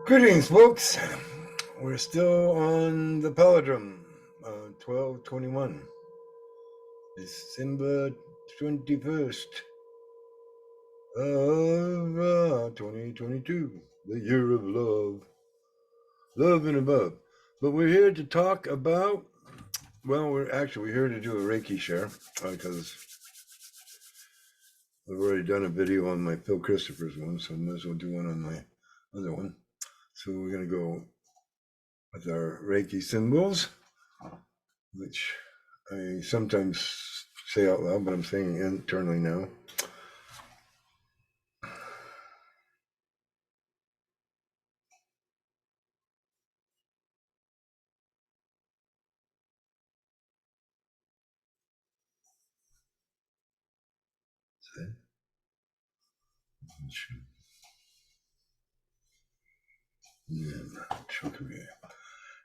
Greetings, folks. We're still on the Palindrome, 12/21, December 21st of 2022, the year of love and above. But we're here to talk about, well, we're here to do a Reiki share because I've already done a video on my Phil Christopher's one, so I might as well do one on my other one. So we're going to go with our Reiki symbols, which I sometimes say out loud, but I'm saying internally now.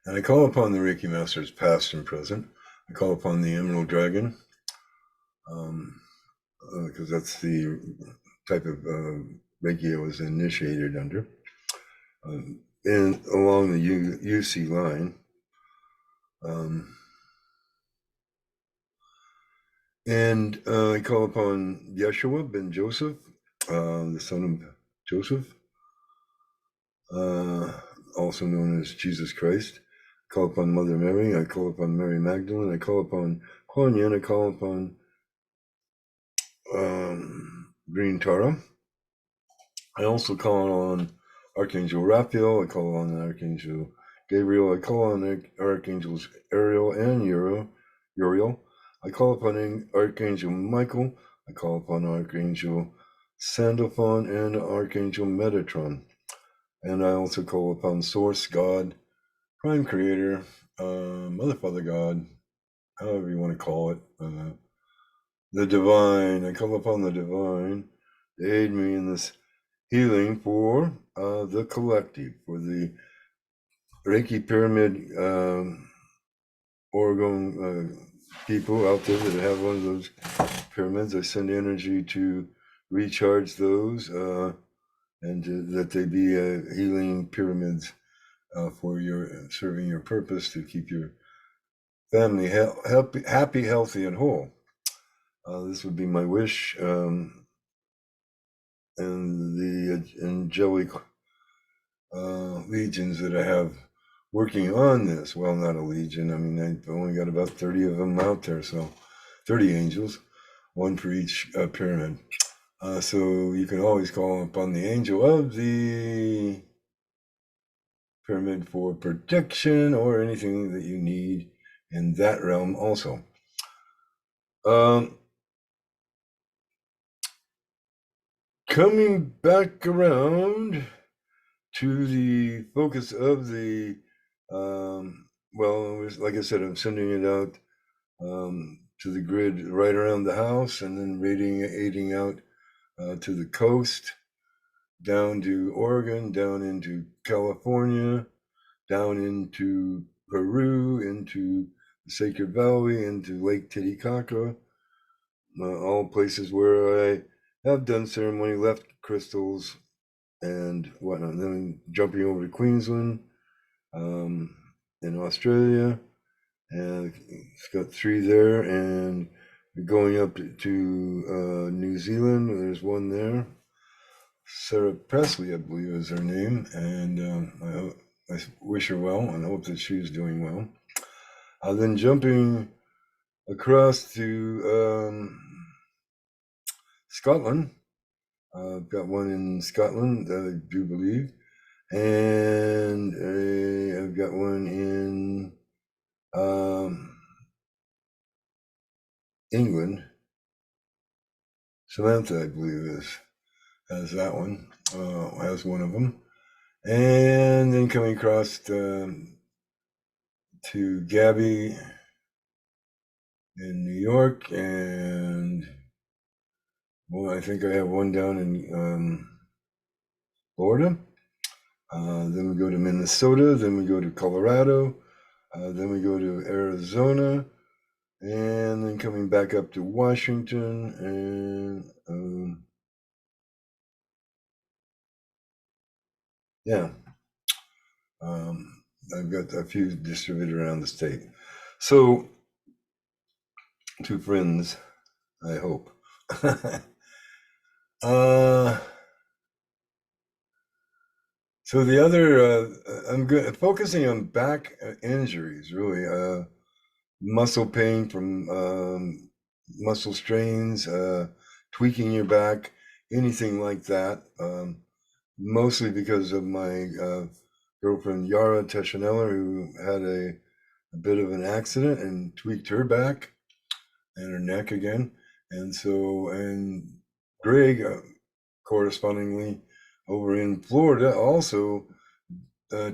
And I call upon the Reiki Masters past and present. I call upon the Emerald Dragon, because that's the type of Reiki I was initiated under. And along the UC line. And I call upon Yeshua ben Joseph, the son of Joseph, also known as Jesus Christ. I call upon Mother Mary. I call upon Mary Magdalene. I call upon Kuan Yin. I call upon Green Tara. I also call on Archangel Raphael. I call on Archangel Gabriel. I call on Archangels Ariel and Uriel. I call upon Archangel Michael. I call upon Archangel Sandalphon and Archangel Metatron. And I also call upon Source God, Prime Creator, Mother, Father, God, however you want to call it, the Divine. I call upon the Divine to aid me in this healing for the collective, for the Reiki Pyramid Oregon people out there that have one of those pyramids. I send energy to recharge those and that they be healing pyramids for your serving your purpose to keep your family happy, healthy, and whole. This would be my wish. And the angelic legions that I have working on this. Well, not a legion. I mean, I've only got about 30 of them out there, so 30 angels, one for each pyramid. So you can always call upon the angel of the pyramid for protection or anything that you need in that realm also. Coming back around to the focus of the, well, like I said, I'm sending it out to the grid right around the house and then radiating out to the coast, down to Oregon, down into California, down into Peru, into the Sacred Valley, into Lake Titicaca, all places where I have done ceremony, left crystals and whatnot. And then jumping over to Queensland, in Australia, and it's got 3 there, and going up to New Zealand. There's one there. Sarah Presley, I believe, is her name, and I wish her well and hope that she's doing well. Then jumping across to Scotland. I've got one in Scotland, I do believe, and I've got one in England. Samantha, I believe, has that one, has one of them. And then coming across to Gabby in New York, and well, I think I have one down in Florida. Then we go to Minnesota, then we go to Colorado, then we go to Arizona, and then coming back up to Washington, and yeah. I've got a few distributed around the state. So, 2 friends, I hope. So the other, I'm focusing on back injuries, really. Muscle pain from muscle strains, tweaking your back, anything like that. Mostly because of my girlfriend Yara who had a bit of an accident and tweaked her back and her neck again. And so, and Gregg, correspondingly, over in Florida, also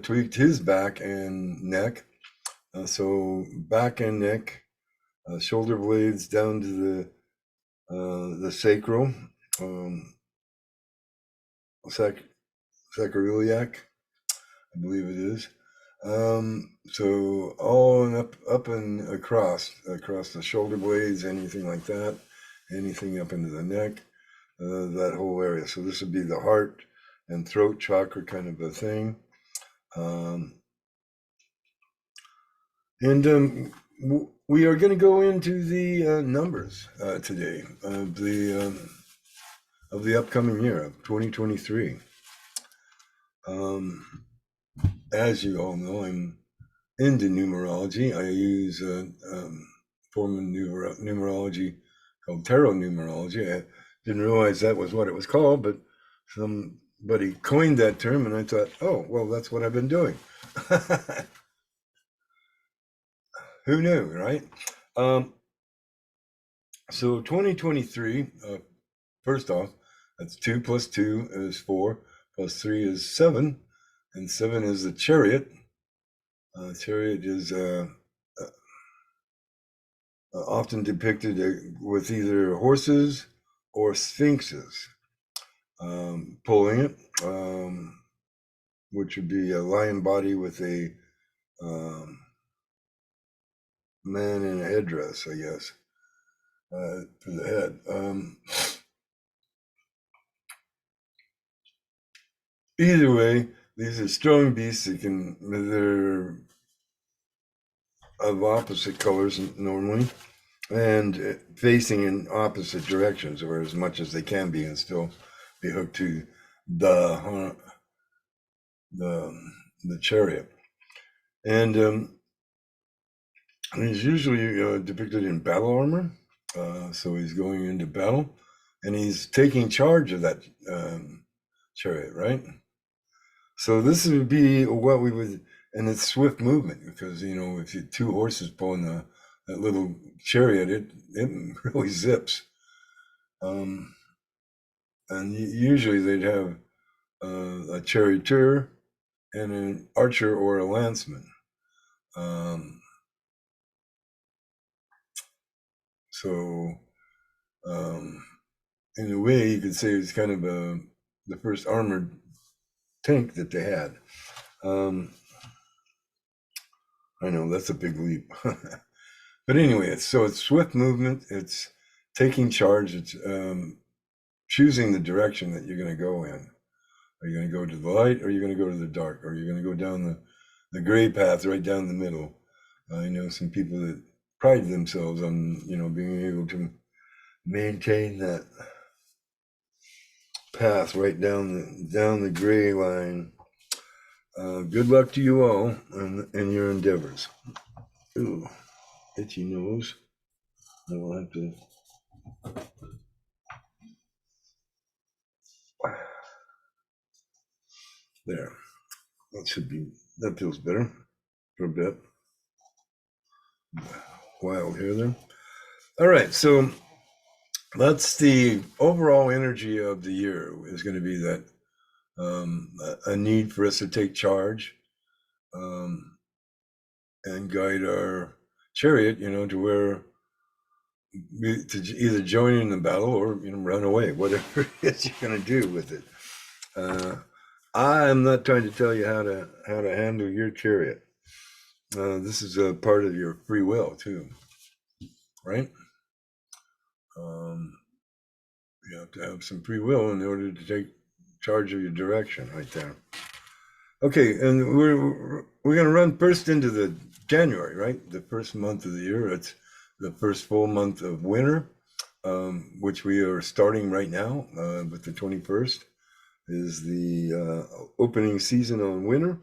tweaked his back and neck. So back and neck, shoulder blades down to the sacral, sacroiliac, I believe it is. So all and up and across the shoulder blades, anything like that, anything up into the neck, that whole area. So this would be the heart and throat chakra kind of a thing. And we are going to go into the numbers today of the upcoming year of 2023. As you all know, I'm into numerology. I use a form of numerology called tarot numerology. I didn't realize that was what it was called, but somebody coined that term, and I thought, oh, well, that's what I've been doing. Who knew, right? So 2023, first off, that's 2 plus 2 is 4, plus 3 is 7, and 7 is the Chariot. Chariot is often depicted with either horses or sphinxes pulling it, which would be a lion body with a man in a headdress, I guess, for the head. Either way, these are strong beasts they're of opposite colors normally, and facing in opposite directions, or as much as they can be, and still be hooked to the Chariot. And he's usually depicted in battle armor, so he's going into battle, and he's taking charge of that Chariot, right? So this would be what we would, and it's swift movement, because if you 2 horses pulling that little Chariot, it really zips. And usually they'd have a charioteer and an archer or a lanceman. So in a way, you could say it's kind of the first armored tank that they had. I know that's a big leap. But anyway, it's swift movement, it's taking charge, it's choosing the direction that you're going to go in. Are you going to go to the light, or are you going to go to the dark? Or are you going to go down the gray path right down the middle? I know some people that pride themselves on being able to maintain that path right down the gray line. Good luck to you all in your endeavors. Ooh, itchy nose. I will have to. There. That feels better for a bit. Wild hair there. All right, so that's the overall energy of the year, is going to be that a need for us to take charge and guide our chariot, to where to either join in the battle or run away, whatever it is you're going to do with it. I am not trying to tell you how to handle your chariot. This is a part of your free will too, right? You have to have some free will in order to take charge of your direction, right there. Okay, and we're going to run first into the January, right? The first month of the year. It's the first full month of winter, which we are starting right now with the 21st is the opening season on winter.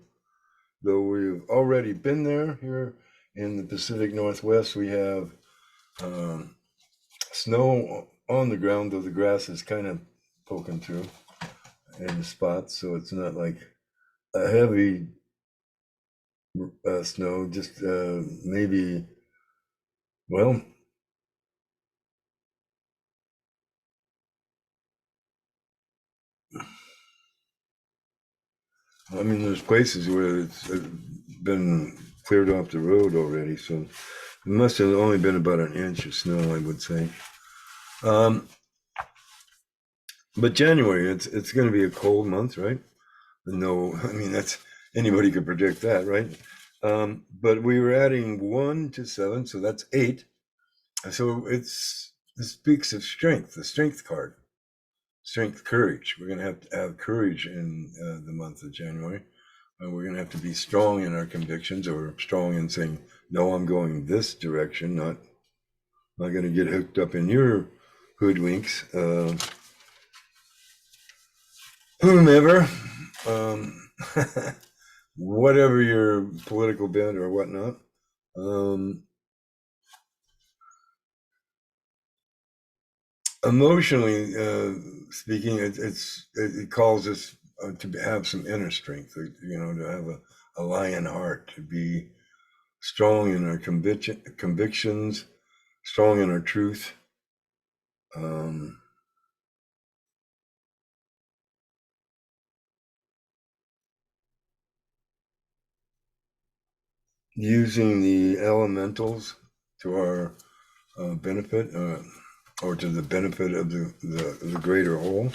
Though we've already been there here in the Pacific Northwest, we have snow on the ground, though the grass is kind of poking through in the spots, so it's not like a heavy snow, just maybe, well, I mean, there's places where it's been cleared off the road already, so it must have only been about an inch of snow, I would say. But January, it's going to be a cold month, right? No, I mean that's anybody could predict that, right? But we were adding 1 to 7, so that's 8. So it speaks of strength, the strength card, strength, courage. We're going to have courage in the month of January. We're going to have to be strong in our convictions, or strong in saying, no, I'm going this direction, not going to get hooked up in your hoodwinks. Whomever, whatever your political bent or whatnot. Emotionally speaking, it calls us to have some inner strength, to have a lion heart, to be strong in our convictions, strong in our truth. Using the elementals to our benefit, or to the benefit of the greater whole.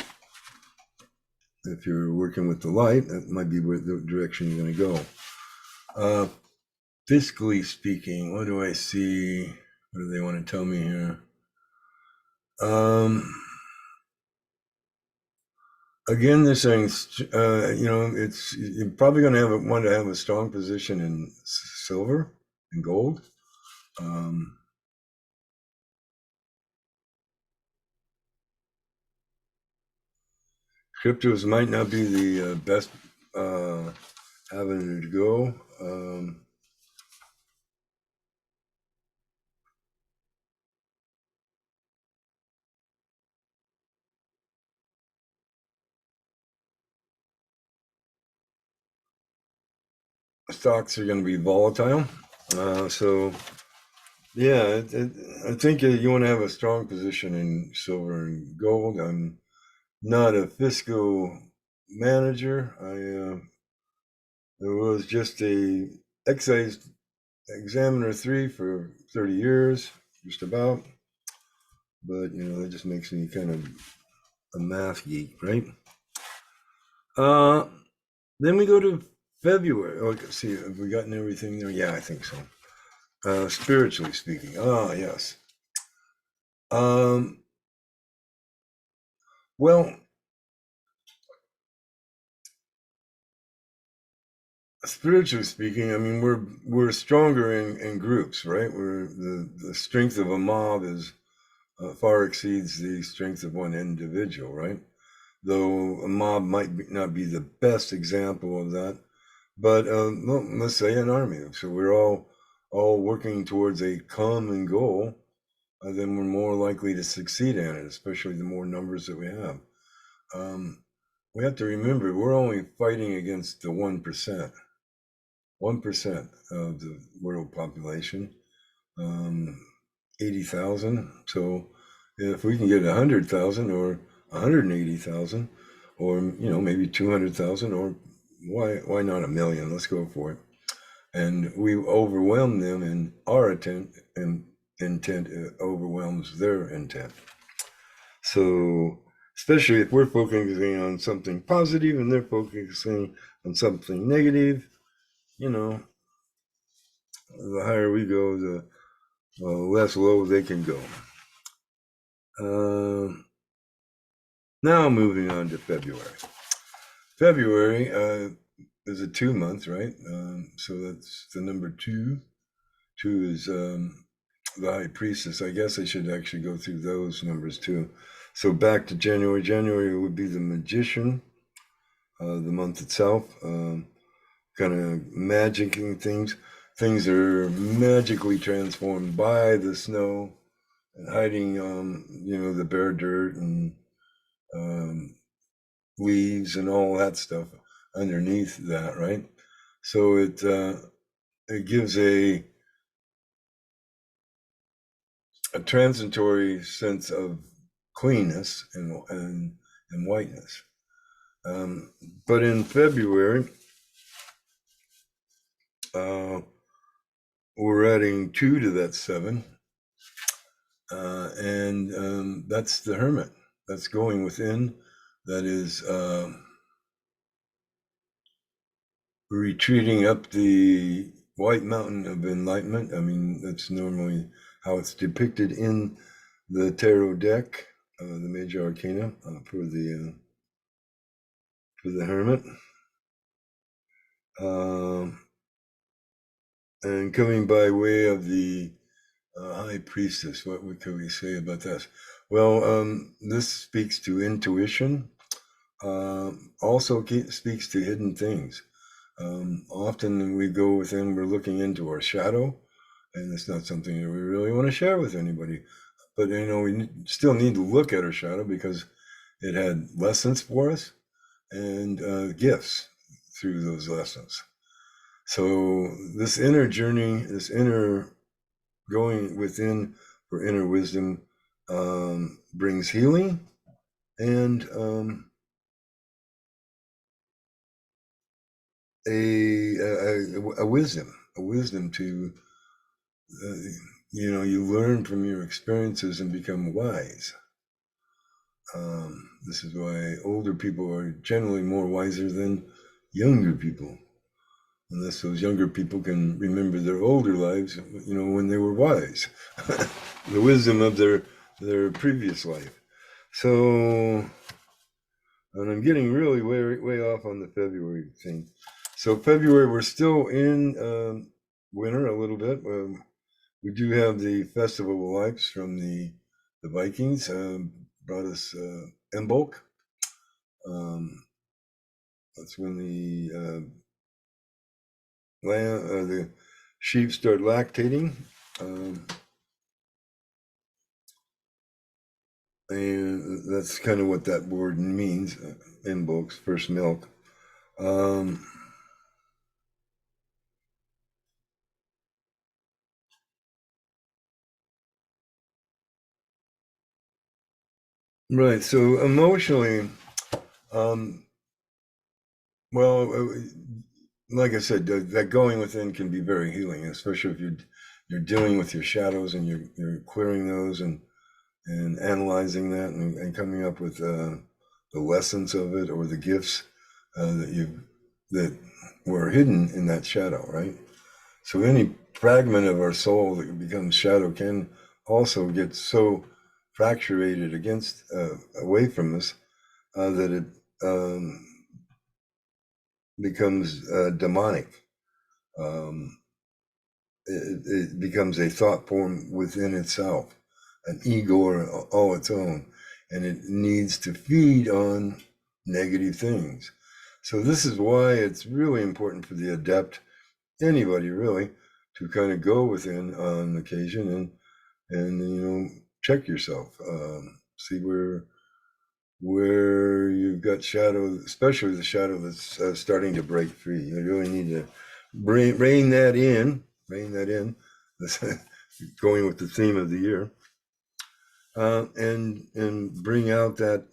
If you're working with the light, that might be where the direction you're going to go. Fiscally speaking, what do I see? What do they want to tell me here? Again, they're saying, you're probably going to want to have a strong position in silver and gold. Cryptos might not be the best avenue to go. Stocks are going to be volatile. So, yeah, I think you want to have a strong position in silver and gold. I'm not a fiscal manager. I was just a excise examiner 3 for 30 years, just about. But that just makes me kind of a math geek, right? Then we go to February. Oh, let's see, have we gotten everything there? Yeah, I think so. Spiritually speaking, yes. Well, spiritually speaking, I mean we're stronger in groups, right? We're the strength of a mob is far exceeds the strength of one individual, right? Though a mob might not be the best example of that, but let's say an army. So we're all working towards a common goal, then we're more likely to succeed at it, especially the more numbers that we have. We have to remember we're only fighting against the 1%. 1% of the world population, 80,000. So if we can get 100,000 or 180,000, or maybe 200,000, or why not a million? Let's go for it. And we overwhelm them, and our intent overwhelms their intent. So especially if we're focusing on something positive and they're focusing on something negative, the higher we go, the less low they can go. Now moving on to February. February, is a 2 month, right? So that's the number 2. 2 is the High Priestess. I guess I should actually go through those numbers too. So back to January. January would be the Magician, the month itself. Kind of magicking things. Things are magically transformed by the snow and hiding, the bare dirt and leaves and all that stuff underneath that, right? So it gives a transitory sense of cleanness and whiteness. But in February, we're adding 2 to that 7, and that's the Hermit. That's going within. That is retreating up the White Mountain of Enlightenment. I mean, that's normally how it's depicted in the tarot deck, the Major Arcana for the Hermit. And coming by way of the High Priestess, what could we say about this? Well, this speaks to intuition. Also speaks to hidden things. Often we go within, we're looking into our shadow, and it's not something that we really want to share with anybody. But, we still need to look at our shadow because it had lessons for us and gifts through those lessons. So this inner journey, this inner going within for inner wisdom brings healing and a wisdom to, you learn from your experiences and become wise. This is why older people are generally more wiser than younger people, unless those younger people can remember their older lives, when they were wise, the wisdom of their previous life. So, and I'm getting really way off on the February thing. So February, we're still in winter a little bit. We do have the Festival of Lights from the Vikings, brought us Imbolc. That's when the sheep start lactating, and that's kind of what that word means. Imbolc's first milk. Right. So emotionally, well, like I said, that going within can be very healing, especially if you're dealing with your shadows and you're clearing those and analyzing that and coming up with the lessons of it or the gifts that were hidden in that shadow, right? So any fragment of our soul that becomes shadow can also get so fracturated away from us that it becomes demonic. It becomes a thought form within itself, an ego all its own, and it needs to feed on negative things. So this is why it's really important for the adept, anybody really, to kind of go within on occasion and check yourself, see where you've got shadow, especially the shadow that's starting to break free. You really need to rein that in, going with the theme of the year, and bring out that,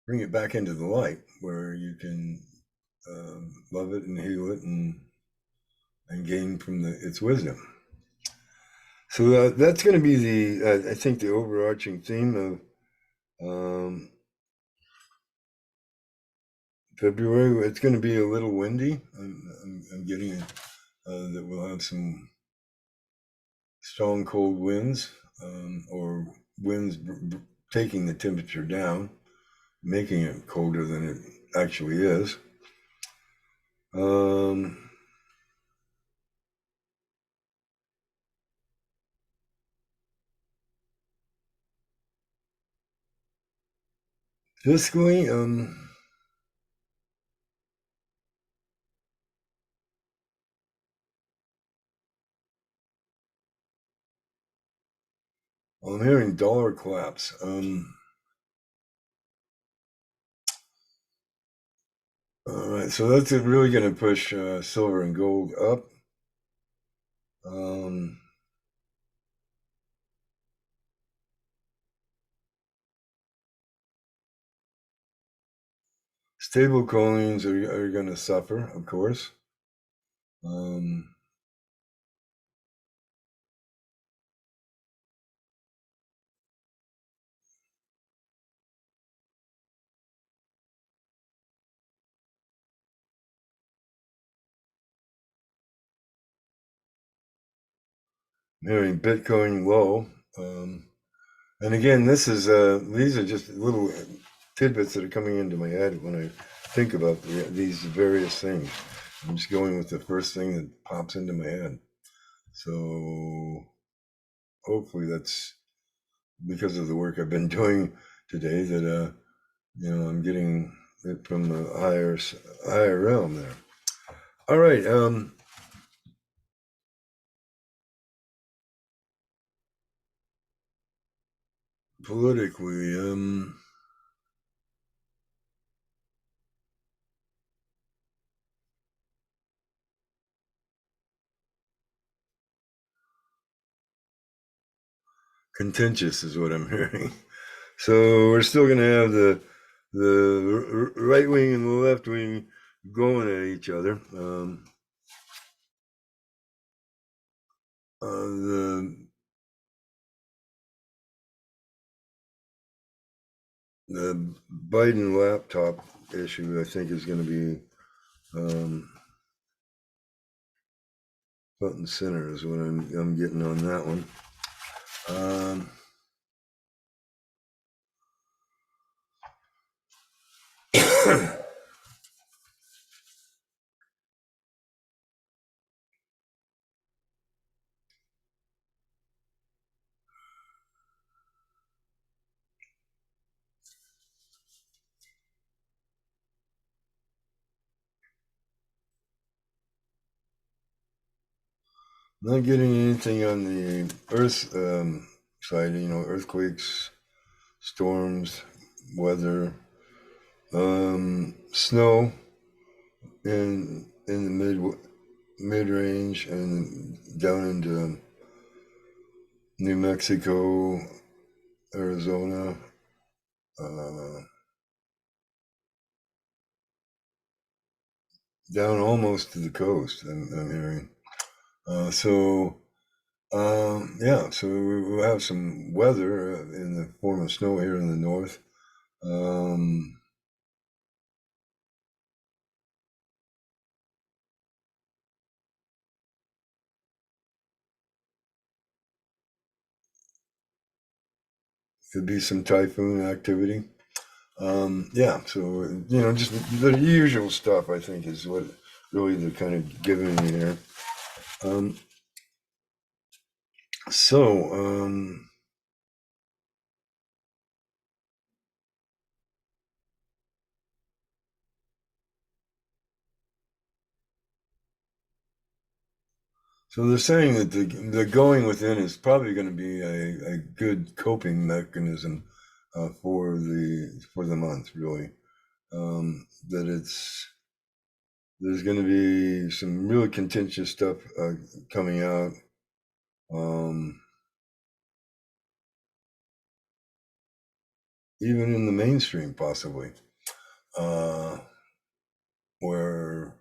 bring it back into the light where you can love it and heal it and gain from its wisdom. So that's going to be I think the overarching theme of February. It's going to be a little windy. I'm getting that we'll have some strong cold winds, or winds taking the temperature down, making it colder than it actually is. Fiscally, I'm hearing dollar collapse. All right, so that's really going to push silver and gold up. Stable coins are going to suffer, of course. Hearing Bitcoin low. And again, these are just little tidbits that are coming into my head when I think about these various things. I'm just going with the first thing that pops into my head. So hopefully that's because of the work I've been doing today that I'm getting it from the higher realm there. All right. Politically, contentious is what I'm hearing. So we're still going to have the right wing and the left wing going at each other. The Biden laptop issue, I think, is going to be front and center is what I'm getting on that one. Not getting anything on the Earth side, earthquakes, storms, weather, snow in the mid range and down into New Mexico, Arizona, down almost to the coast. I'm hearing. So we'll have some weather in the form of snow here in the north. Could be some typhoon activity. So just the usual stuff, I think, is what really they're kind of giving me here. So they're saying that the going within is probably going to be a good coping mechanism for the month, really. That there's going to be some really contentious stuff coming out. Even in the mainstream, possibly, where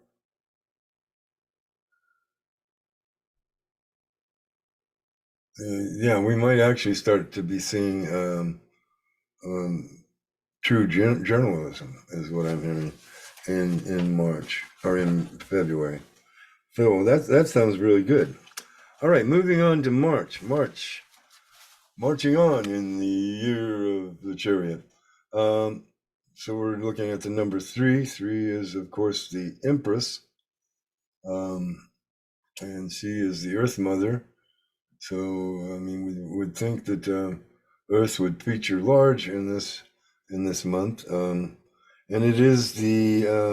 we might actually start to be seeing true journalism, is what I'm hearing, in March or in February. So that sounds really good. All right, moving on to March. Marching on in the year of the Chariot. So we're looking at the number 3. 3 is, of course, the Empress, and she is the Earth Mother. So, I mean, we would think that Earth would feature large in this month, and it is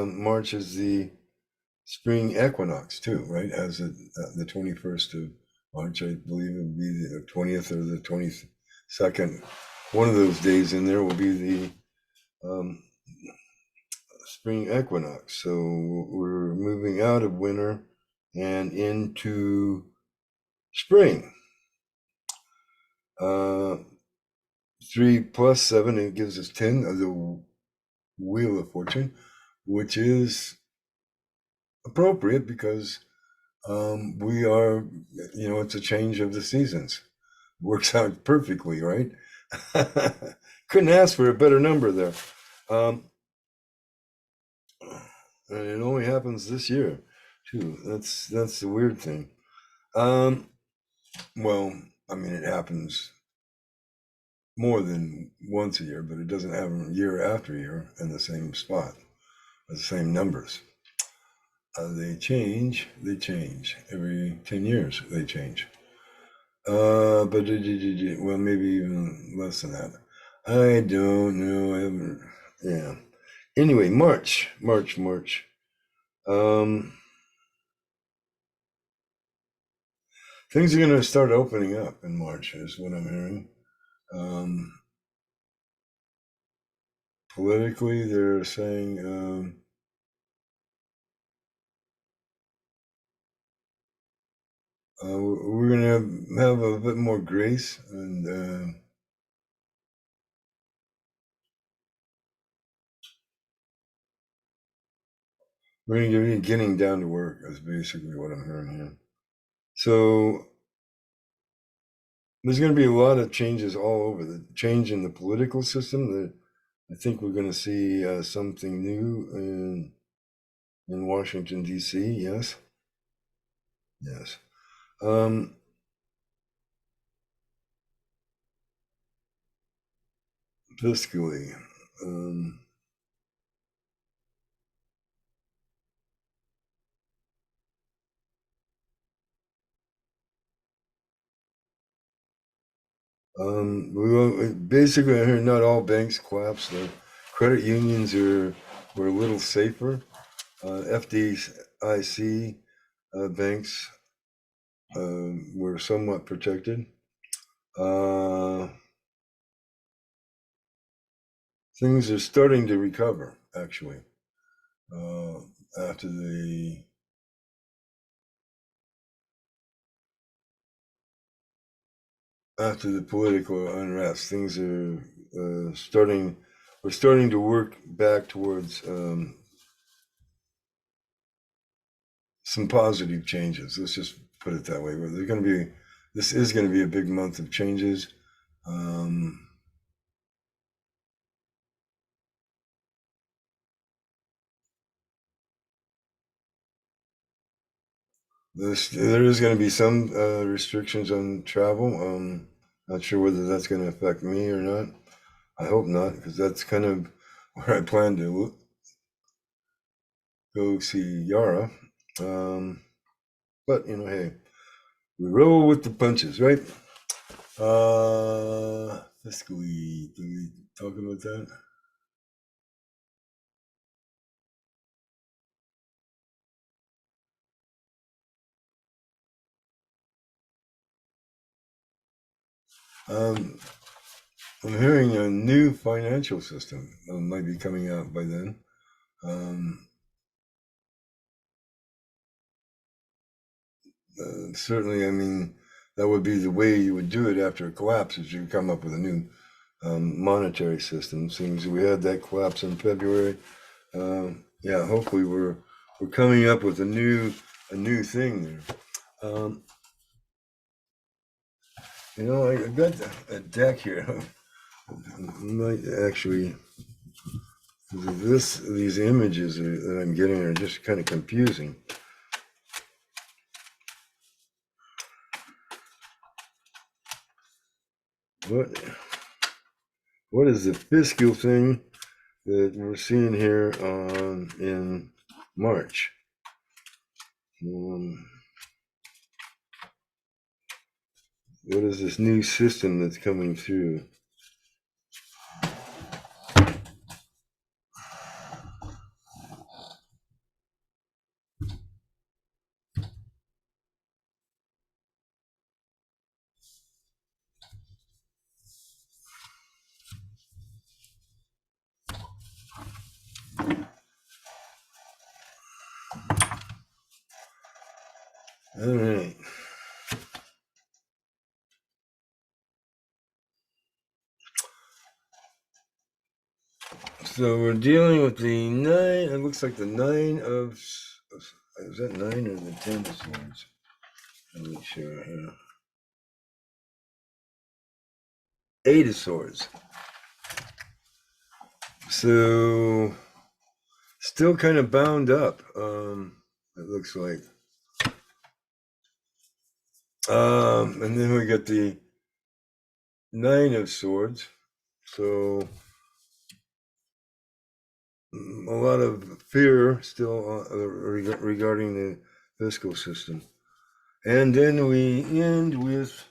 March is the spring equinox too, right? As the 21st of March, I believe it would be the 20th or the 22nd. One of those days in there will be the um, spring equinox. So we're moving out of winter and into spring. 3 plus 7, it gives us 10 of the Wheel of Fortune, which is appropriate because we are, it's a change of the seasons. Works out perfectly, right? Couldn't ask for a better number there. And it only happens this year, too. That's the weird thing. Well, I mean, it happens more than once a year, but it doesn't happen year after year in the same spot, the same numbers. They change every 10 years. They change. But well, maybe even less than that. I don't know. I haven't. Yeah. Anyway, March. Um, Things are going to start opening up in March, is what I'm hearing. Politically, they're saying we're going to have a bit more grace, and we're going to be getting down to work. Is basically what I'm hearing here. So there's going to be a lot of changes all over. The change in the political system. That I think we're going to see something new in Washington D.C. Yes. Um, Fiscally. Um, Basically, I heard not all banks collapsed. The credit unions were a little safer. FDIC banks were somewhat protected. Things are starting to recover, actually, uh, after the political unrest. Things are starting. We're starting to work back towards some positive changes. Let's just put it that way. They're going to be. This is going to be a big month of changes. Um, there is going to be some restrictions on travel. Not sure whether that's going to affect me or not. I hope not, because that's kind of where I plan to go see Yara. But hey, we roll with the punches, right? Fiscally, do we talk about that? Um, I'm hearing a new financial system might be coming out by then. Um, Certainly, I mean, that would be the way you would do it after a collapse, is you come up with a new monetary system. Seems we had that collapse in February. Yeah, hopefully we're coming up with a new thing there. I got a deck here. Might actually, these images that I'm getting are just kind of confusing. What is the fiscal thing that we're seeing here in March. What is this new system that's coming through? All right. So we're dealing with the 9, it looks like the 9 of, is that 9 or the 10 of swords? I'm not sure. 8 of swords. So still kind of bound up, it looks like. And then we got the 9 of swords. So a lot of fear still regarding the fiscal system. And then we end with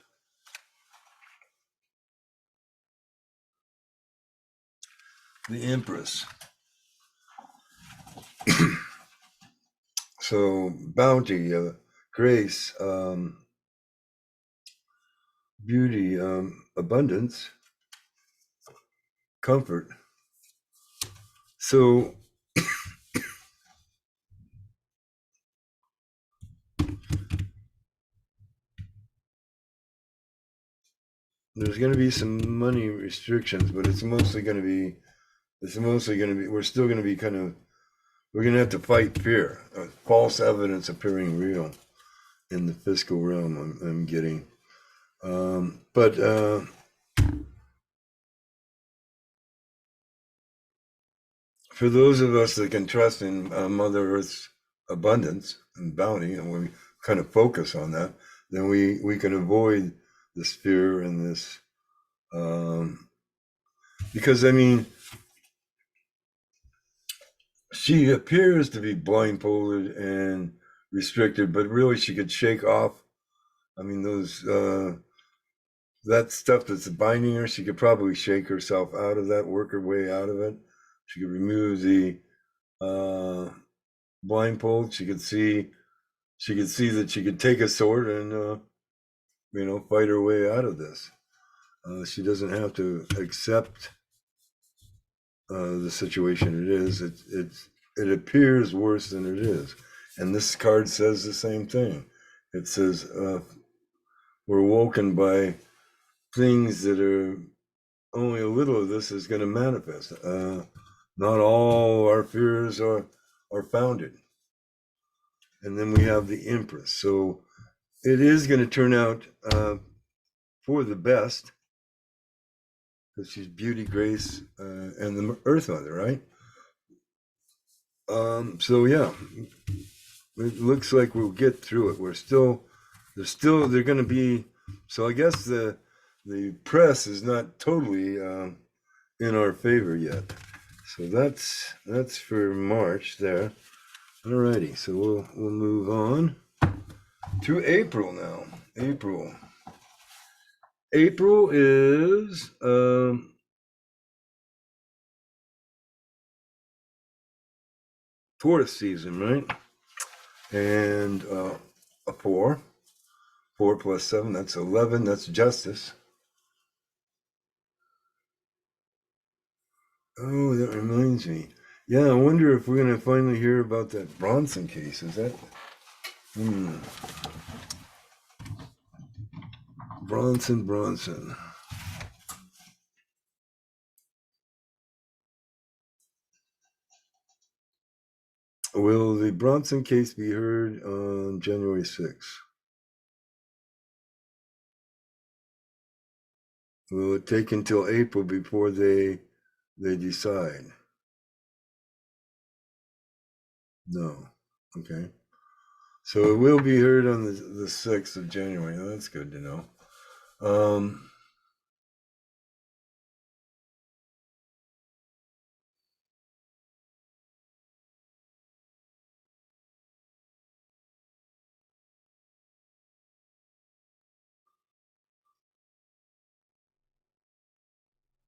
the Empress. So bounty, grace, beauty, abundance, comfort. So there's going to be some money restrictions, but it's mostly going to be, we're still going to be we're going to have to fight fear, false evidence appearing real in the fiscal realm, I'm getting. But for those of us that can trust in Mother Earth's abundance and bounty, and we kind of focus on that, then we can avoid this fear and this, because I mean, she appears to be blindfolded and restricted, but really she could shake off. I mean, those that stuff that's binding her, she could probably shake herself out of that, work her way out of it. She could remove the blindfold. She could see that she could take a sword and fight her way out of this. She doesn't have to accept the situation it is. It appears worse than it is, and this card says the same thing. It says we're woken by things that are only a little of this is going to manifest. Not all our fears are founded. And then we have the Empress. So it is going to turn out for the best, because she's beauty, grace, and the Earth Mother, right? So yeah, it looks like we'll get through it. They're going to be. So I guess the press is not totally in our favor yet. So that's for March there. Alrighty, so we'll move on to April now. April is Taurus season, right? And a 4 plus 7, that's 11. That's justice. Oh, that reminds me. Yeah, I wonder if we're going to finally hear about that Bronson case. Is that... Bronson. Will the Bronson case be heard on January 6th? Will it take until April before they decide? No. Okay. So it will be heard on the 6th of January. Oh, that's good to know.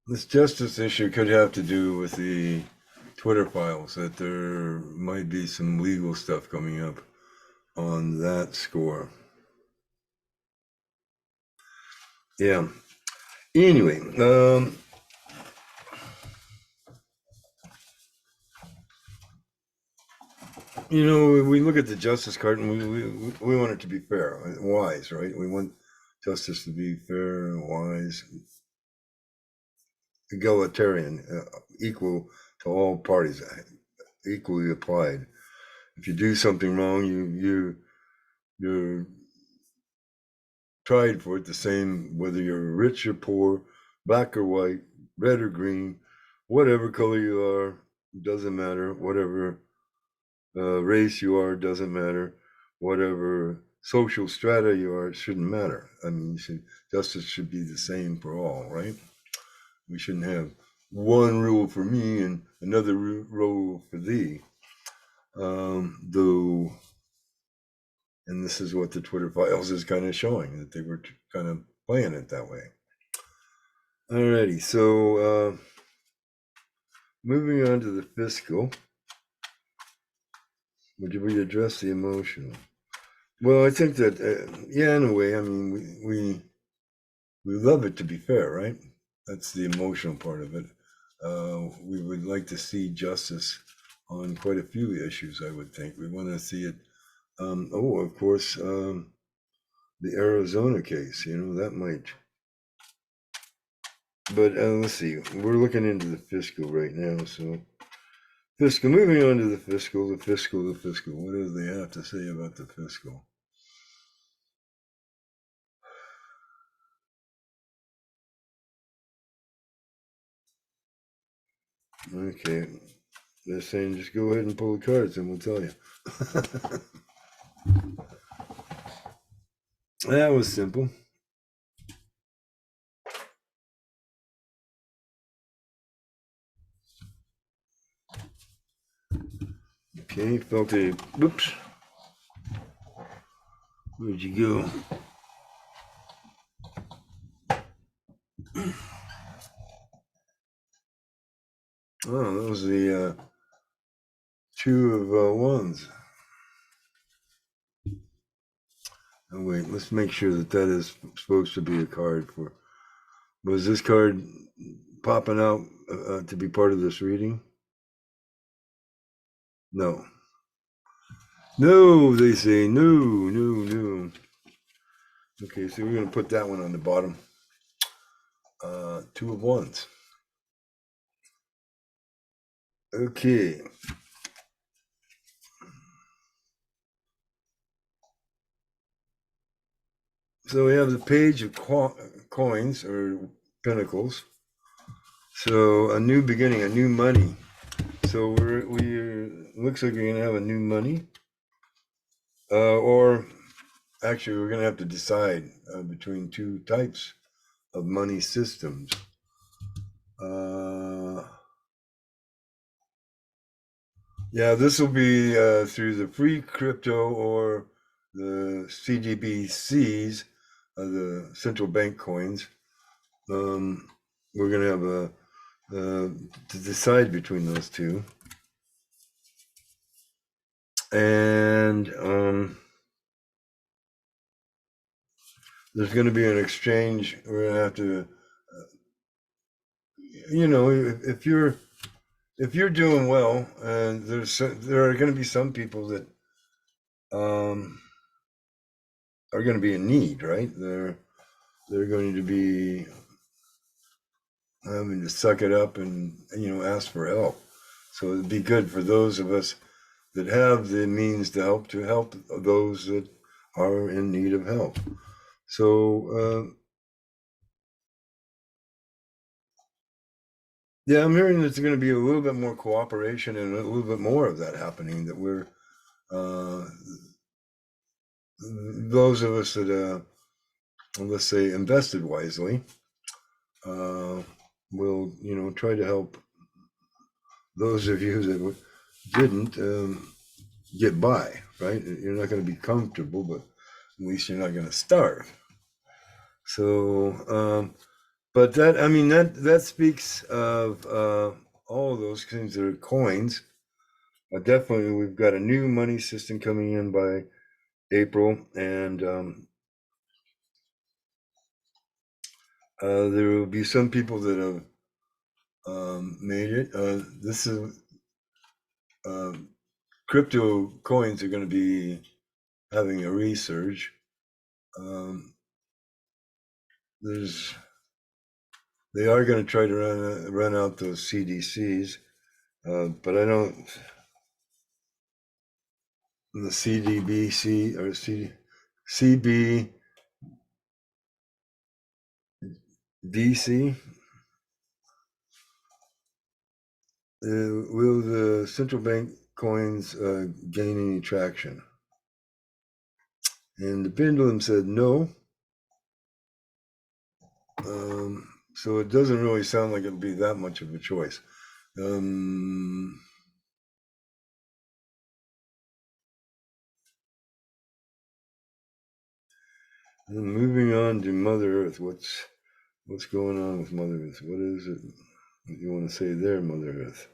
This justice issue could have to do with the Twitter files, that there might be some legal stuff coming up on that score. Yeah. Anyway, we look at the justice card and we want it to be fair, wise, right? We want justice to be fair and wise, egalitarian, equal to all parties, equally applied. If you do something wrong, you're tried for it the same, whether you're rich or poor, black or white, red or green, whatever color you are, doesn't matter. Whatever race you are, doesn't matter. Whatever social strata you are, it shouldn't matter. I mean, justice should be the same for all, right? We shouldn't have one rule for me and another rule for thee. Though, and this is what the Twitter files is kind of showing, that they were kind of playing it that way. Alrighty, so moving on to the fiscal. Would we address the emotional? Well, I think that, yeah, in a way, I mean, we love it to be fair, right? That's the emotional part of it. We would like to see justice on quite a few issues, I would think. We want to see it. Of course, the Arizona case, that might. But let's see, we're looking into the fiscal right now, so fiscal, moving on to the fiscal. What do they have to say about the fiscal? Okay, they're saying just go ahead and pull the cards and we'll tell you. That was simple. Okay, felt a, whoops. Where'd you go? Oh, that was the two of wands. Oh wait, let's make sure that is supposed to be a card for. Was this card popping out to be part of this reading? No. No, they say no. Okay, so we're gonna put that one on the bottom. Two of wands. Okay. So we have the page of coins or pentacles. So a new beginning, a new money. So we looks like we're gonna have a new money, or actually we're gonna have to decide between two types of money systems. Yeah, this will be through the free crypto or the CDBCs, the central bank coins. We're gonna have to decide between those two, and there's going to be an exchange. We're going to have to, if you're doing well, and there are going to be some people that are going to be in need, right? They're going to be having to suck it up and ask for help. So it'd be good for those of us that have the means to help those that are in need of help. So yeah, I'm hearing there's going to be a little bit more cooperation and a little bit more of that happening. That we're those of us that let's say invested wisely will try to help those of you that didn't get by. Right, you're not going to be comfortable, but at least you're not going to starve. So But that, I mean, that speaks of all of those things that are coins. Definitely, we've got a new money system coming in by April, and there will be some people that have made it. This is crypto coins are going to be having a resurge. Um, there's they are going to try to run out those CDCs, but I don't. The CDBC or CBDC, will the central bank coins gain any traction? And the pendulum said no. So it doesn't really sound like it'll be that much of a choice. And moving on to Mother Earth, what's going on with Mother Earth? What is it you want to say there, Mother Earth?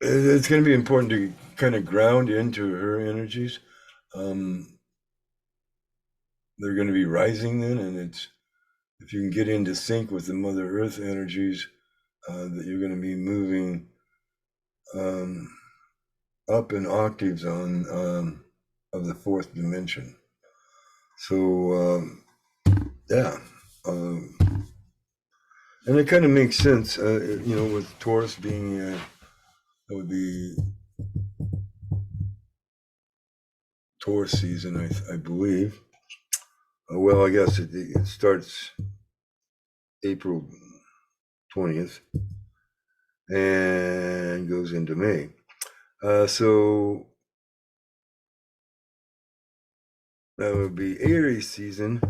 It's going to be important to kind of ground into her energies. They're going to be rising then, and it's if you can get into sync with the Mother Earth energies, that you're going to be moving up in octaves on of the fourth dimension. So yeah, and it kind of makes sense, with Taurus being that would be Taurus season, I believe. Well, I guess it starts April 20th and goes into May. So that would be Aries season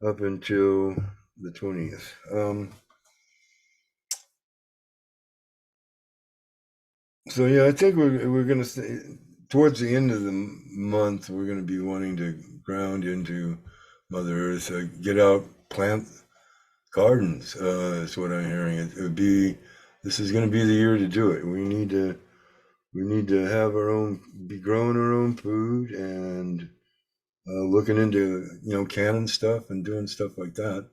up until the 20th. So yeah, I think we're going to towards the end of the month, we're going to be wanting to ground into Mother Earth, get out, plant gardens. Is what I'm hearing. It would be. This is going to be the year to do it. We need to have be growing our own food and looking into canning stuff and doing stuff like that.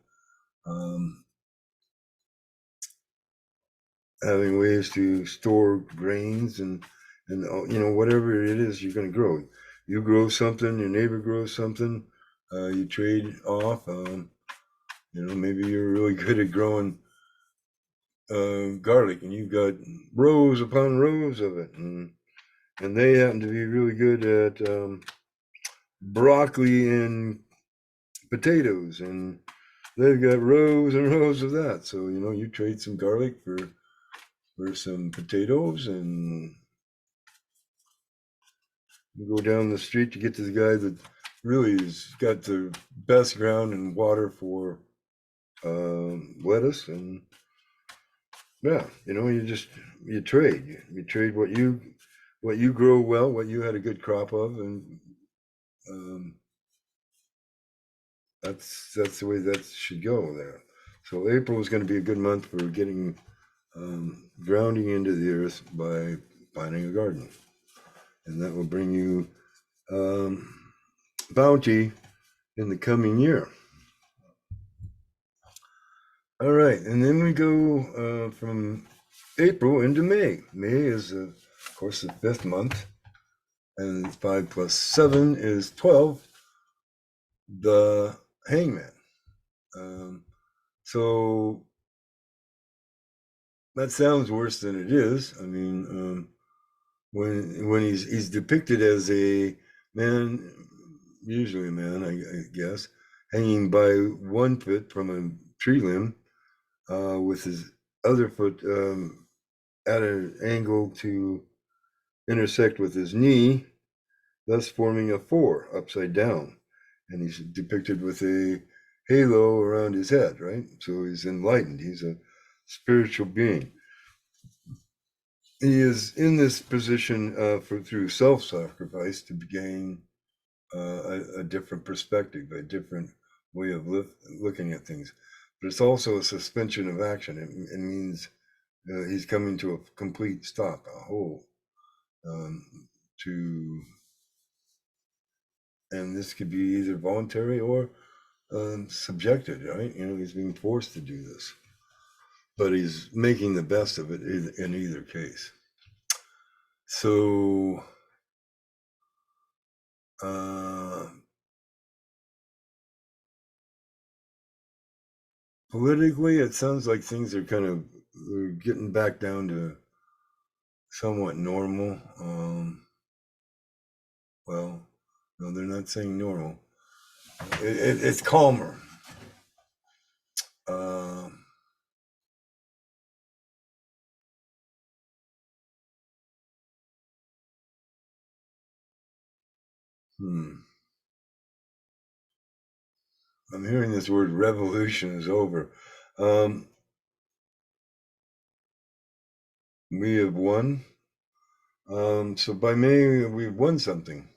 Having ways to store grains and whatever it is you're going to grow. You grow something, your neighbor grows something, you trade off. Maybe you're really good at growing garlic, and you've got rows upon rows of it, and they happen to be really good at broccoli and potatoes, and they've got rows and rows of that. So you trade some garlic for some potatoes, and you go down the street to get to the guy that really has got the best ground and water for lettuce, and yeah, you trade what you grow well, what you had a good crop of, and um, that's the way that should go there. So April is going to be a good month for getting grounding into the earth by planting a garden, and that will bring you bounty in the coming year. All right, and then we go from April into May. May is, of course, the fifth month, and 5 plus 7 is 12, the hangman. So that sounds worse than it is. I mean, when he's depicted as a man, usually a man, I guess, hanging by one foot from a tree limb, with his other foot at an angle to intersect with his knee, thus forming a 4 upside down. And he's depicted with a halo around his head, right? So he's enlightened. He's a spiritual being. he is in this position through self-sacrifice to gain a different perspective, a different way of looking at things. But it's also a suspension of action. It means he's coming to a complete stop, a halt. And this could be either voluntary or subjected, right? He's being forced to do this, but he's making the best of it in either case. So, politically, it sounds like things are kind of getting back down to somewhat normal. Well, no, they're not saying normal. It's calmer. I'm hearing this word revolution is over. We have won. So by May, we've won something.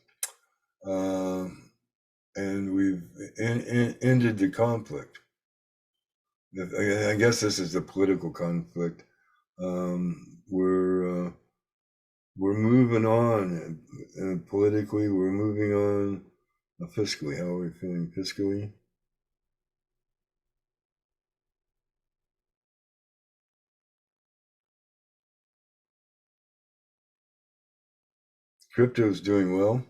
And we've ended the conflict. I guess this is the political conflict. We're moving on politically. We're moving on fiscally. How are we feeling fiscally? Crypto's doing well.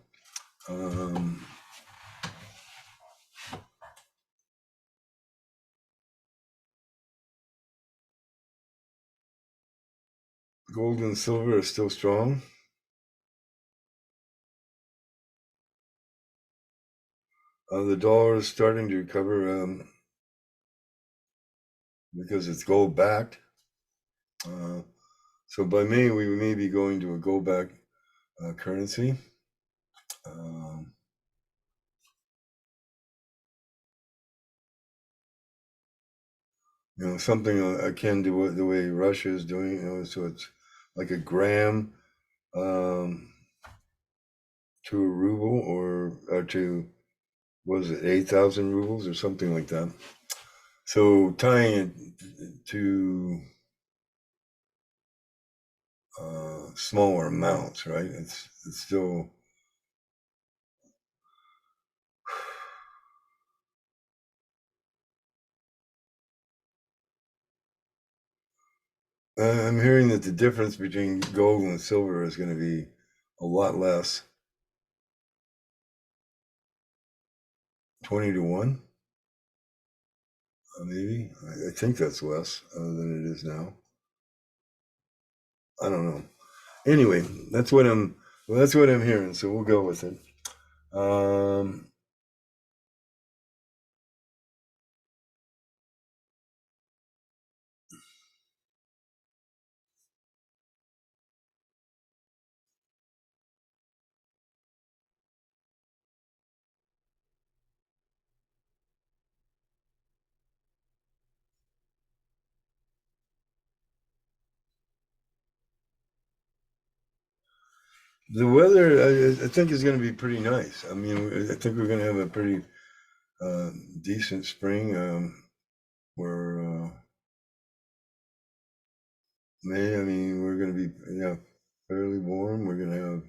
Gold and silver are still strong. The dollar is starting to recover because it's gold backed. So by May, we may be going to a gold backed currency. Something akin to the way Russia is doing. So it's like a gram to a ruble, or to, what is it, 8,000 rubles or something like that. So tying it to smaller amounts, right? It's still. I'm hearing that the difference between gold and silver is going to be a lot less. 20 to 1, maybe. I think that's less than it is now. I don't know. Anyway, that's what I'm hearing. So we'll go with it. The weather, I think, is going to be pretty nice. I mean, I think we're going to have a pretty decent spring. We're May. I mean, we're going to be fairly warm. We're going to have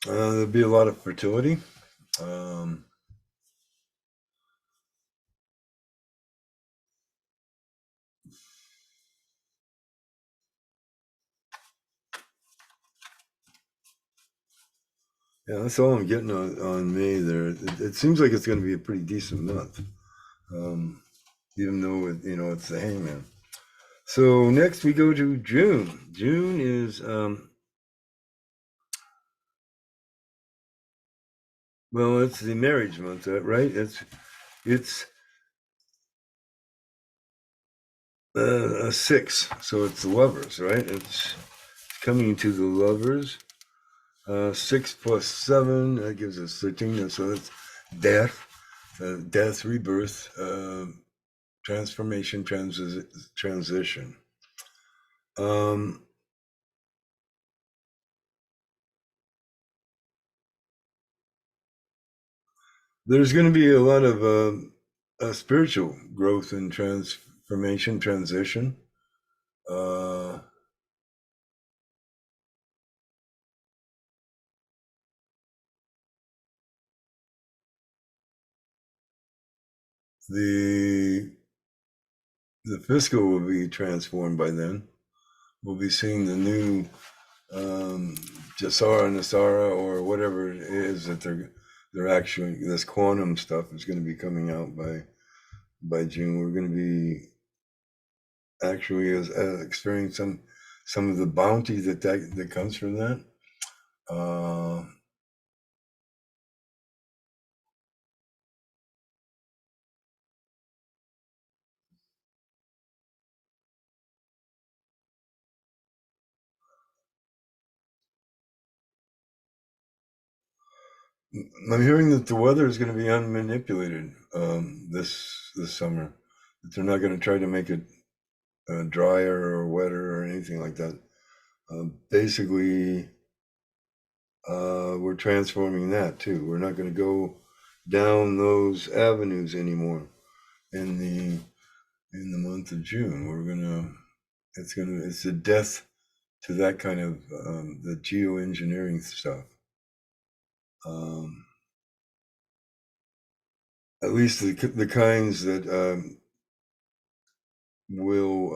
there'll be a lot of fertility. Yeah, that's all I'm getting on May there. It seems like it's going to be a pretty decent month, even though it's the hangman. So next we go to June. June is well, it's the marriage month, right? It's A 6, so it's the lovers, right? It's coming to the lovers. 6 plus 7, that gives us 13. So it's death, death, rebirth, transformation, transition. There's going to be a lot of spiritual growth and transformation, transition. Uh, the the fiscal will be transformed by then. We'll be seeing the new Jasara, Nasara, or whatever it is that they're actually, this quantum stuff is going to be coming out by June. We're going to be actually experiencing some of the bounty that comes from that. I'm hearing that the weather is going to be unmanipulated this summer. That they're not going to try to make it drier or wetter or anything like that. Basically, we're transforming that too. We're not going to go down those avenues anymore in the month of June. It's a death to that kind of the geoengineering stuff. At least the kinds that will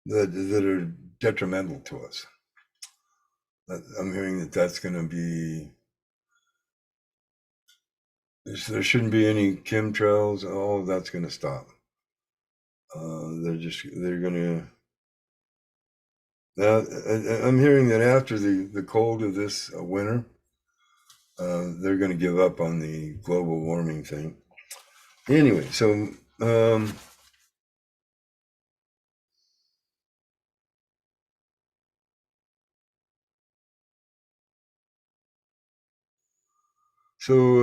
that are detrimental to us. I'm hearing that that's going to be. There shouldn't be any chemtrails. All of that's going to stop. They're going to. Now, I'm hearing that after the cold of this winter, they're going to give up on the global warming thing. Anyway, so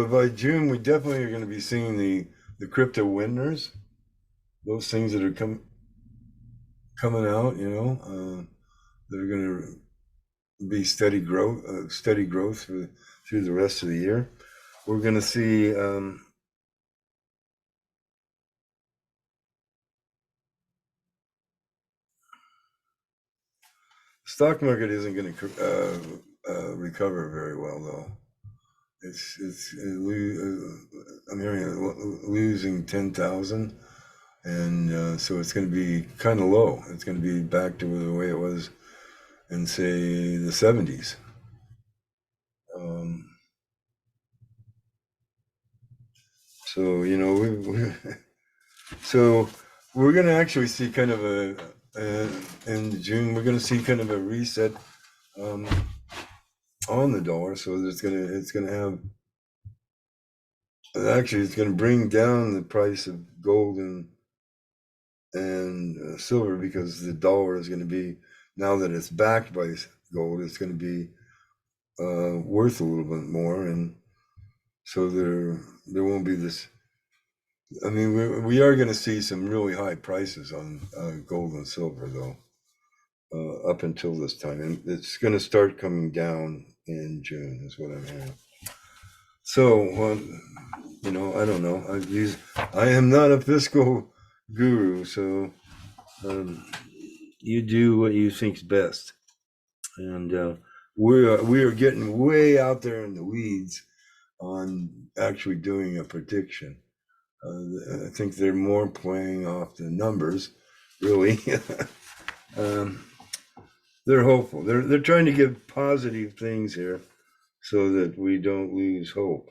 by June, we definitely are going to be seeing the crypto winners, those things that are coming out. They're going to be steady growth through the rest of the year. We're going to see. Stock market isn't going to recover very well, though. I'm hearing losing 10,000, and so it's going to be kind of low. It's going to be back to the way it was in, say, the 70s. So so we're going to actually see kind of in June. We're going to see kind of a reset on the dollar. So it's going to have. Actually, it's going to bring down the price of gold and silver, because the dollar is going to be, now that it's backed by gold, it's going to be worth a little bit more, and so there won't be this. I mean, we are going to see some really high prices on gold and silver, though, up until this time, and it's going to start coming down in June, is what I'm hearing. So, I don't know. I am not a fiscal guru, so you do what you think's best. And we are getting way out there in the weeds on actually doing a prediction. I think they're more playing off the numbers, really. They're hopeful. They're trying to give positive things here, so that we don't lose hope.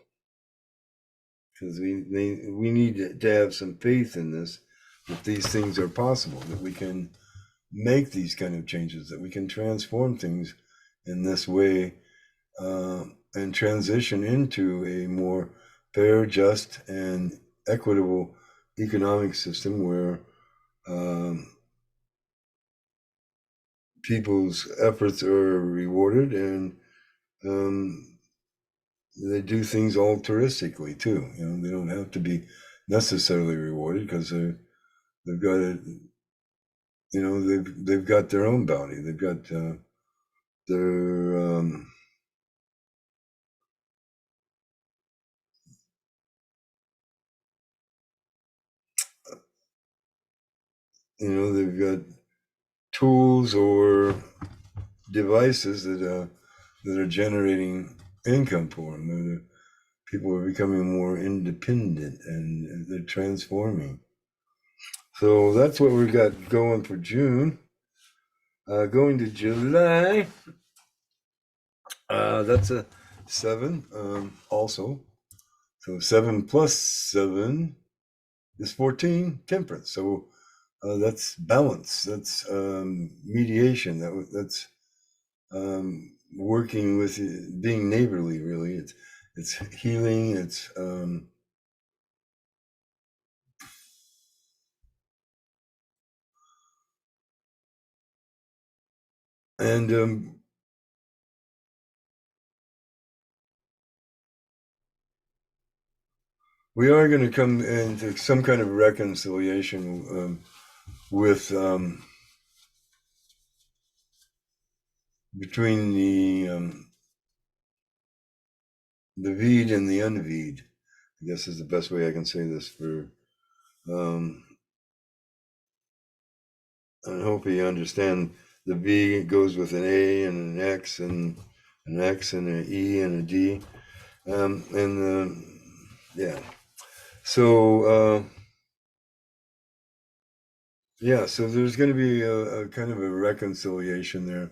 Because we need to have some faith in this, that these things are possible, that we can make these kind of changes, that we can transform things in this way, and transition into a more fair, just, and equitable economic system where people's efforts are rewarded, and they do things altruistically too. They don't have to be necessarily rewarded because they've got it. They've got their own bounty. They've got their they've got tools or devices that are generating income for them. People are becoming more independent, and they're transforming. So that's what we've got going for June. Going to July, that's a 7 also. So 7 plus 7 is 14, temperance. So that's balance. That's mediation. That's working with, being neighborly. Really, it's healing. It's and we are going to come into some kind of reconciliation with between the Veed and the unveed. I guess is the best way I can say this. For I hope you understand. The V goes with an A and an X and an X and an E and a D, and yeah. So yeah, so there's going to be a kind of a reconciliation there.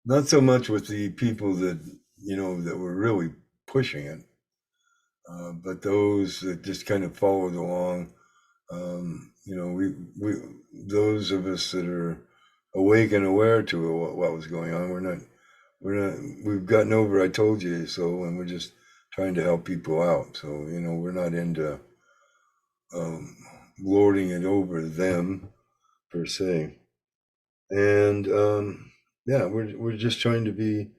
Not so much with the people that that were really pushing it, but those that just kind of followed along. We those of us that are awake and aware to what was going on, we've gotten over I told you so, and we're just trying to help people out. So we're not into lording it over them per se, and yeah, we're just trying to be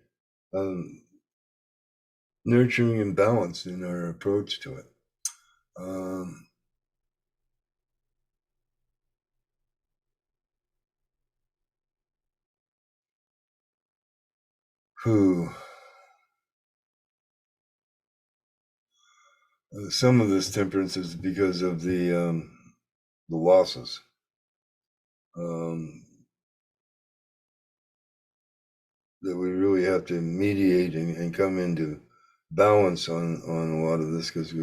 nurturing and balanced in our approach to it. Who Some of this temperance is because of the losses. That we really have to mediate and come into balance on a lot of this, because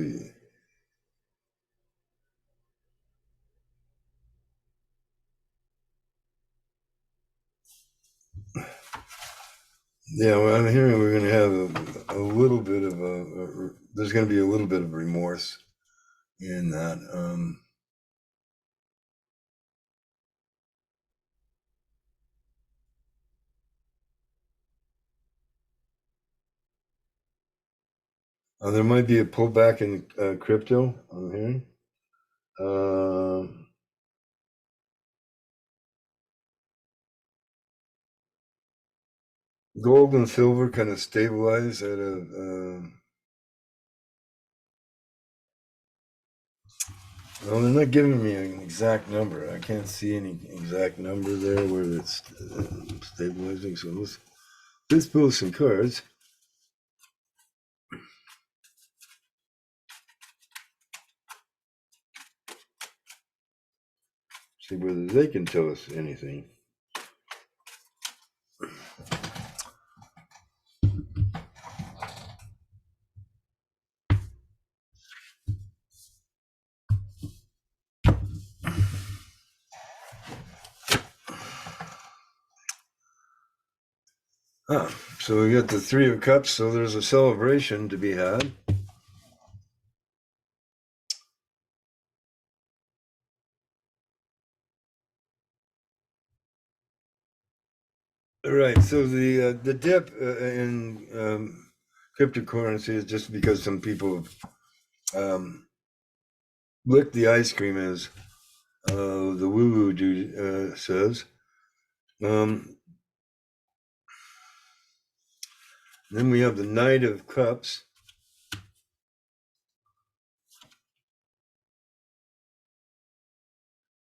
well, I'm hearing we're going to have a little bit of there's going to be a little bit of remorse in that. There might be a pullback in crypto, I'm hearing. Gold and silver kind of stabilize at a. Well, they're not giving me an exact number. I can't see any exact number there where it's stabilizing. So let's pull some cards. See whether they can tell us anything. So we got the Three of Cups, so there's a celebration to be had. Right. So the dip in cryptocurrency is just because some people have licked the ice cream, as the woo-woo dude says. Um, then we have the Knight of Cups.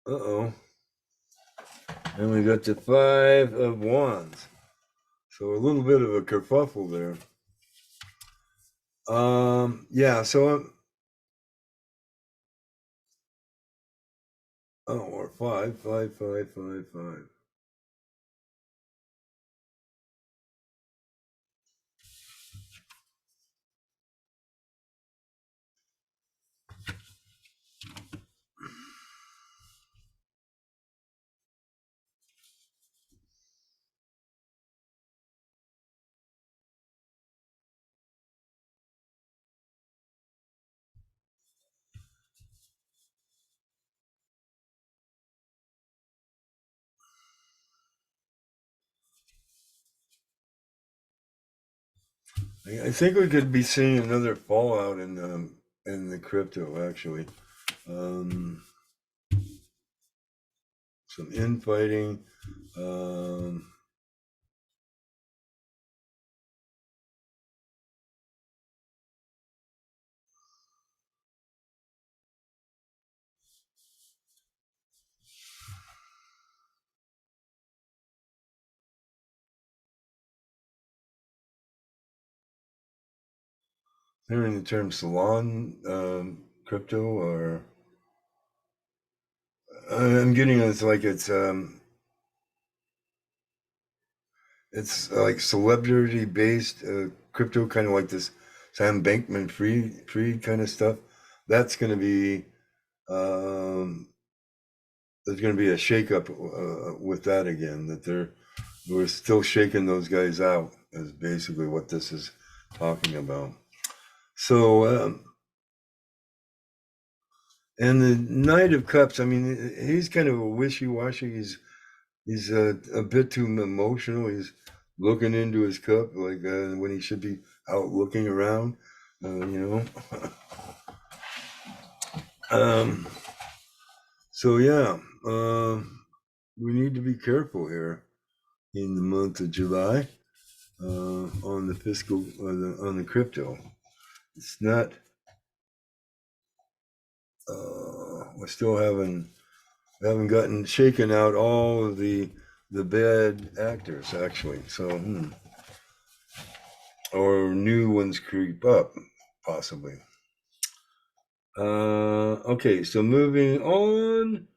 Uh-oh. And we got the Five of Wands. So a little bit of a kerfuffle there. Yeah, so or five, five, five, five, five. I think we could be seeing another fallout in the crypto actually. Um, some infighting. Um, hearing the term salon crypto, or I'm getting it's like it's like celebrity based crypto, kind of like this Sam Bankman Fried kind of stuff. That's going to be there's going to be a shakeup with that again. That we're still shaking those guys out is basically what this is talking about. So and the Knight of Cups, I mean, he's kind of a wishy washy. He's a bit too emotional. He's looking into his cup like when he should be out looking around, you know. um, so yeah, we need to be careful here in the month of July on the fiscal on the crypto. It's not. We still haven't gotten shaken out all of the bad actors actually. So or new ones creep up possibly. Okay, so moving on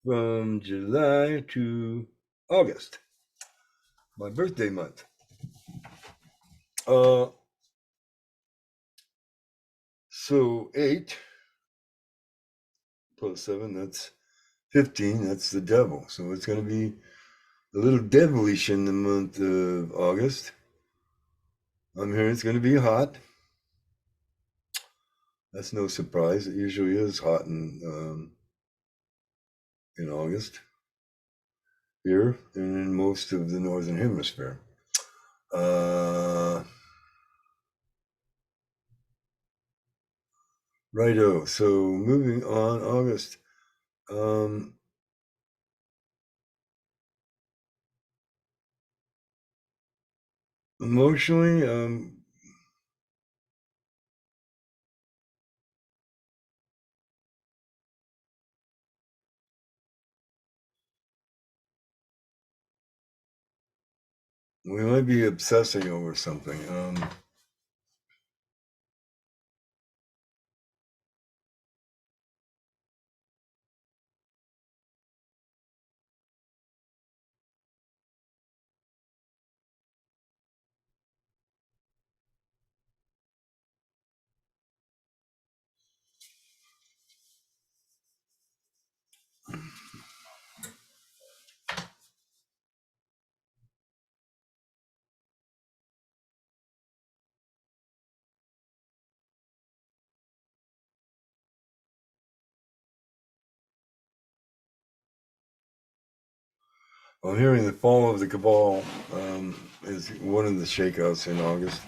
from July to August, my birthday month. Uh, so 8 plus 7, that's 15. That's the devil. So it's going to be a little devilish in the month of August. I'm hearing it's going to be hot. That's no surprise. It usually is hot in August here and in most of the northern hemisphere. Uh, Righto. So moving on, August. Um, Emotionally, we might be obsessing over something. I'm hearing the fall of the cabal is one of the shakeouts in August.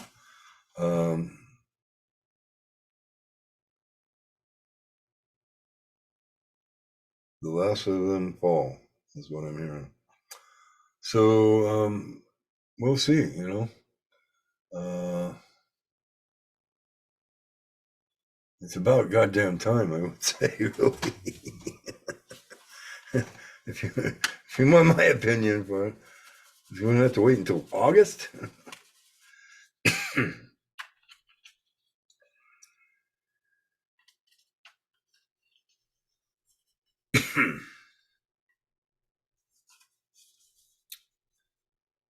The last of them fall is what I'm hearing. So we'll see, you know. It's about goddamn time, I would say, really. if you want my opinion for it, if you want to have to wait until August.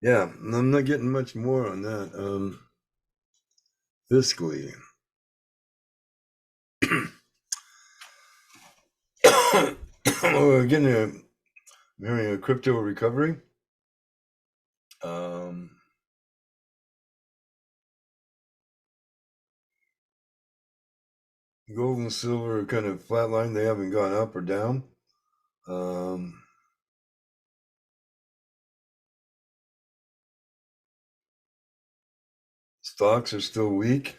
Yeah, I'm not getting much more on that. Fiscally. We're hearing a crypto recovery. Gold and silver are kind of flatlined. They haven't gone up or down. Stocks are still weak.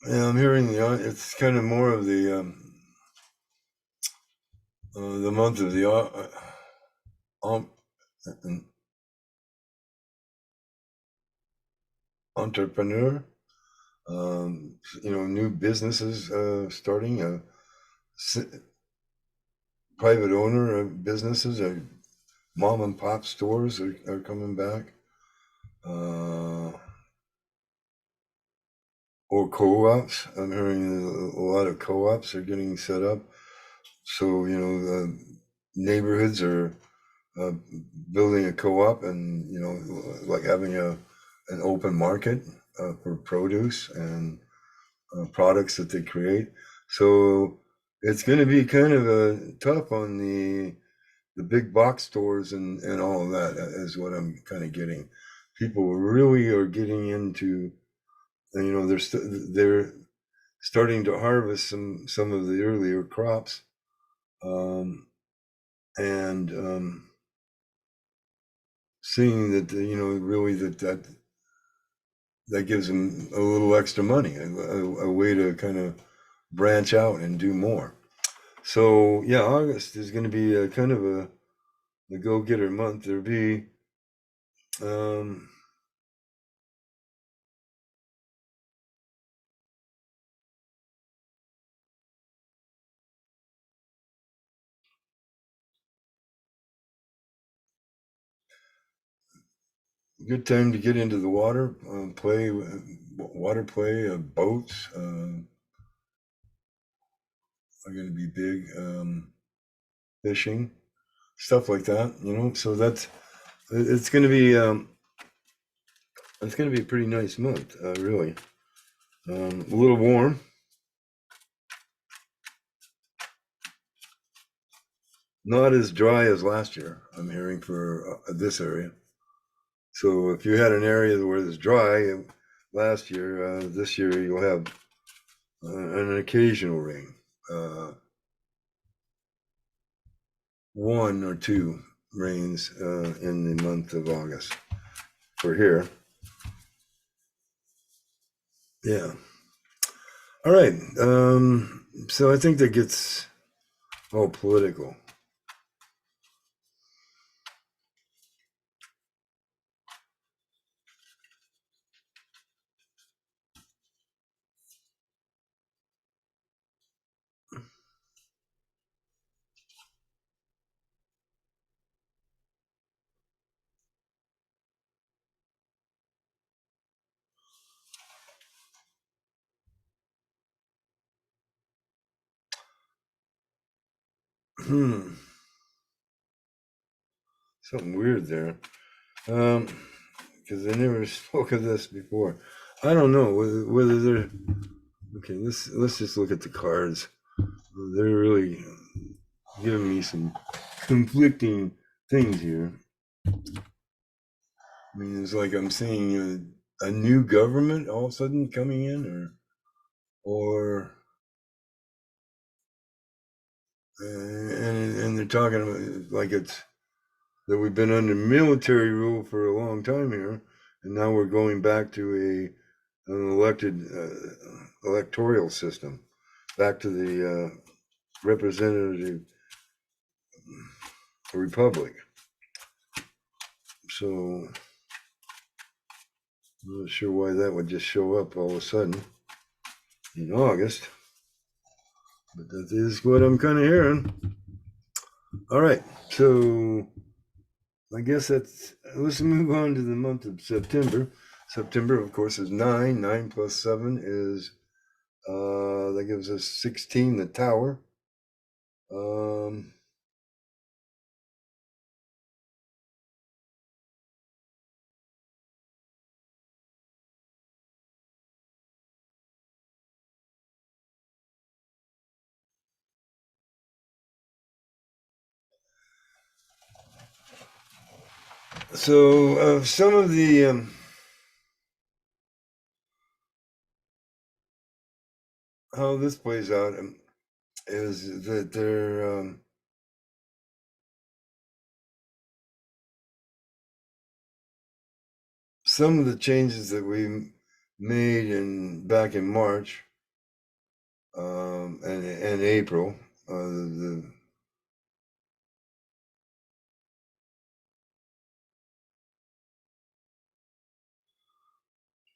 Yeah, I'm hearing it's kind of more of the month of the entrepreneur. New businesses starting. Private owner of businesses, mom and pop stores are coming back. Or co-ops. I'm hearing a lot of co-ops are getting set up. So, neighborhoods are building a co-op and, like having an open market for produce and products that they create. So it's going to be kind of tough on the big box stores and all of that is what I'm kind of getting. People really are getting into, they're starting to harvest some of the earlier crops, and seeing that really that gives them a little extra money, a way to kind of branch out and do more. So yeah, August is going to be a kind of a go-getter month. There'll be good time to get into the water, play, water play, boats are going to be big, fishing, stuff like that. So it's going to be it's going to be a pretty nice month, really. A little warm, not as dry as last year. I'm hearing for this area. So if you had an area where it's dry last year, this year you'll have an occasional rain, one or two rains in the month of August for here. Yeah. All right. So I think that gets all political. Something weird there. Because I never spoke of this before. I don't know whether they're okay. Let's just look at the cards. They're really giving me some conflicting things here. I mean, it's like I'm seeing a new government all of a sudden coming in, or and they're talking about like it's that we've been under military rule for a long time here, and now we're going back to an elected electoral system, back to the representative republic. So I'm not sure why that would just show up all of a sudden in August, but that is what I'm kind of hearing. All right, so I guess let's move on to the month of September. September, of course, is 9. 9 plus 7 is, that gives us 16, the tower. So some of the how this plays out is that some of the changes that we made back in March and April.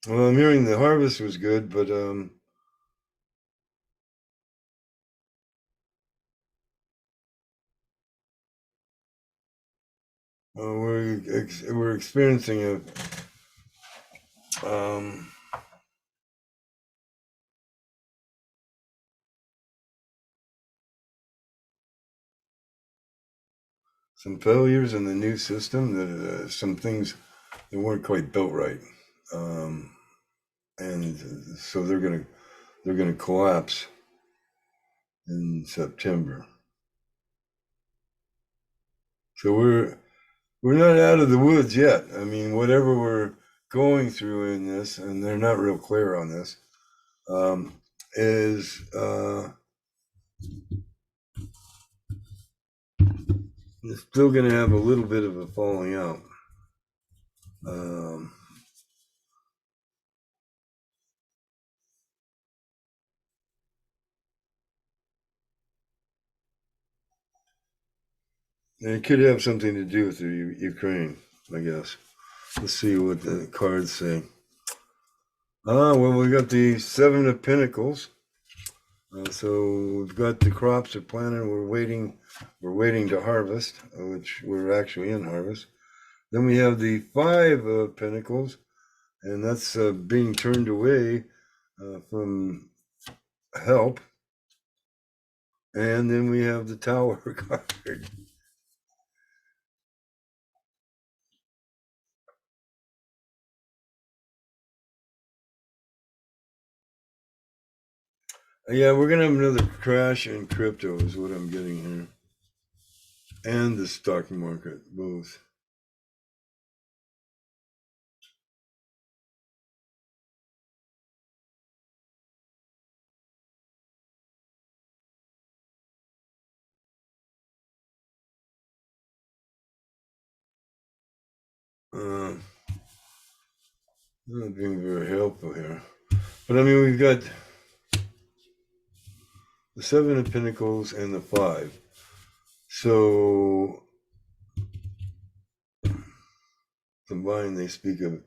Well, I'm hearing the harvest was good, but we're experiencing some failures in the new system, that some things that weren't quite built right, and so they're gonna collapse in September. So we're not out of the woods yet. I mean, whatever we're going through in this, and they're not real clear on this, is still going to have a little bit of a falling out. It could have something to do with the Ukraine, I guess. Let's see what the cards say. Well, we got the Seven of Pentacles. So we've got the crops are planted. We're waiting to harvest, which we're actually in harvest. Then we have the Five of Pentacles, and that's being turned away from help. And then we have the Tower card. Yeah, we're gonna have another crash in crypto, is what I'm getting here, and the stock market, both. Not being very helpful here, but I mean we've got the Seven of Pentacles and the Five. So combined, they speak of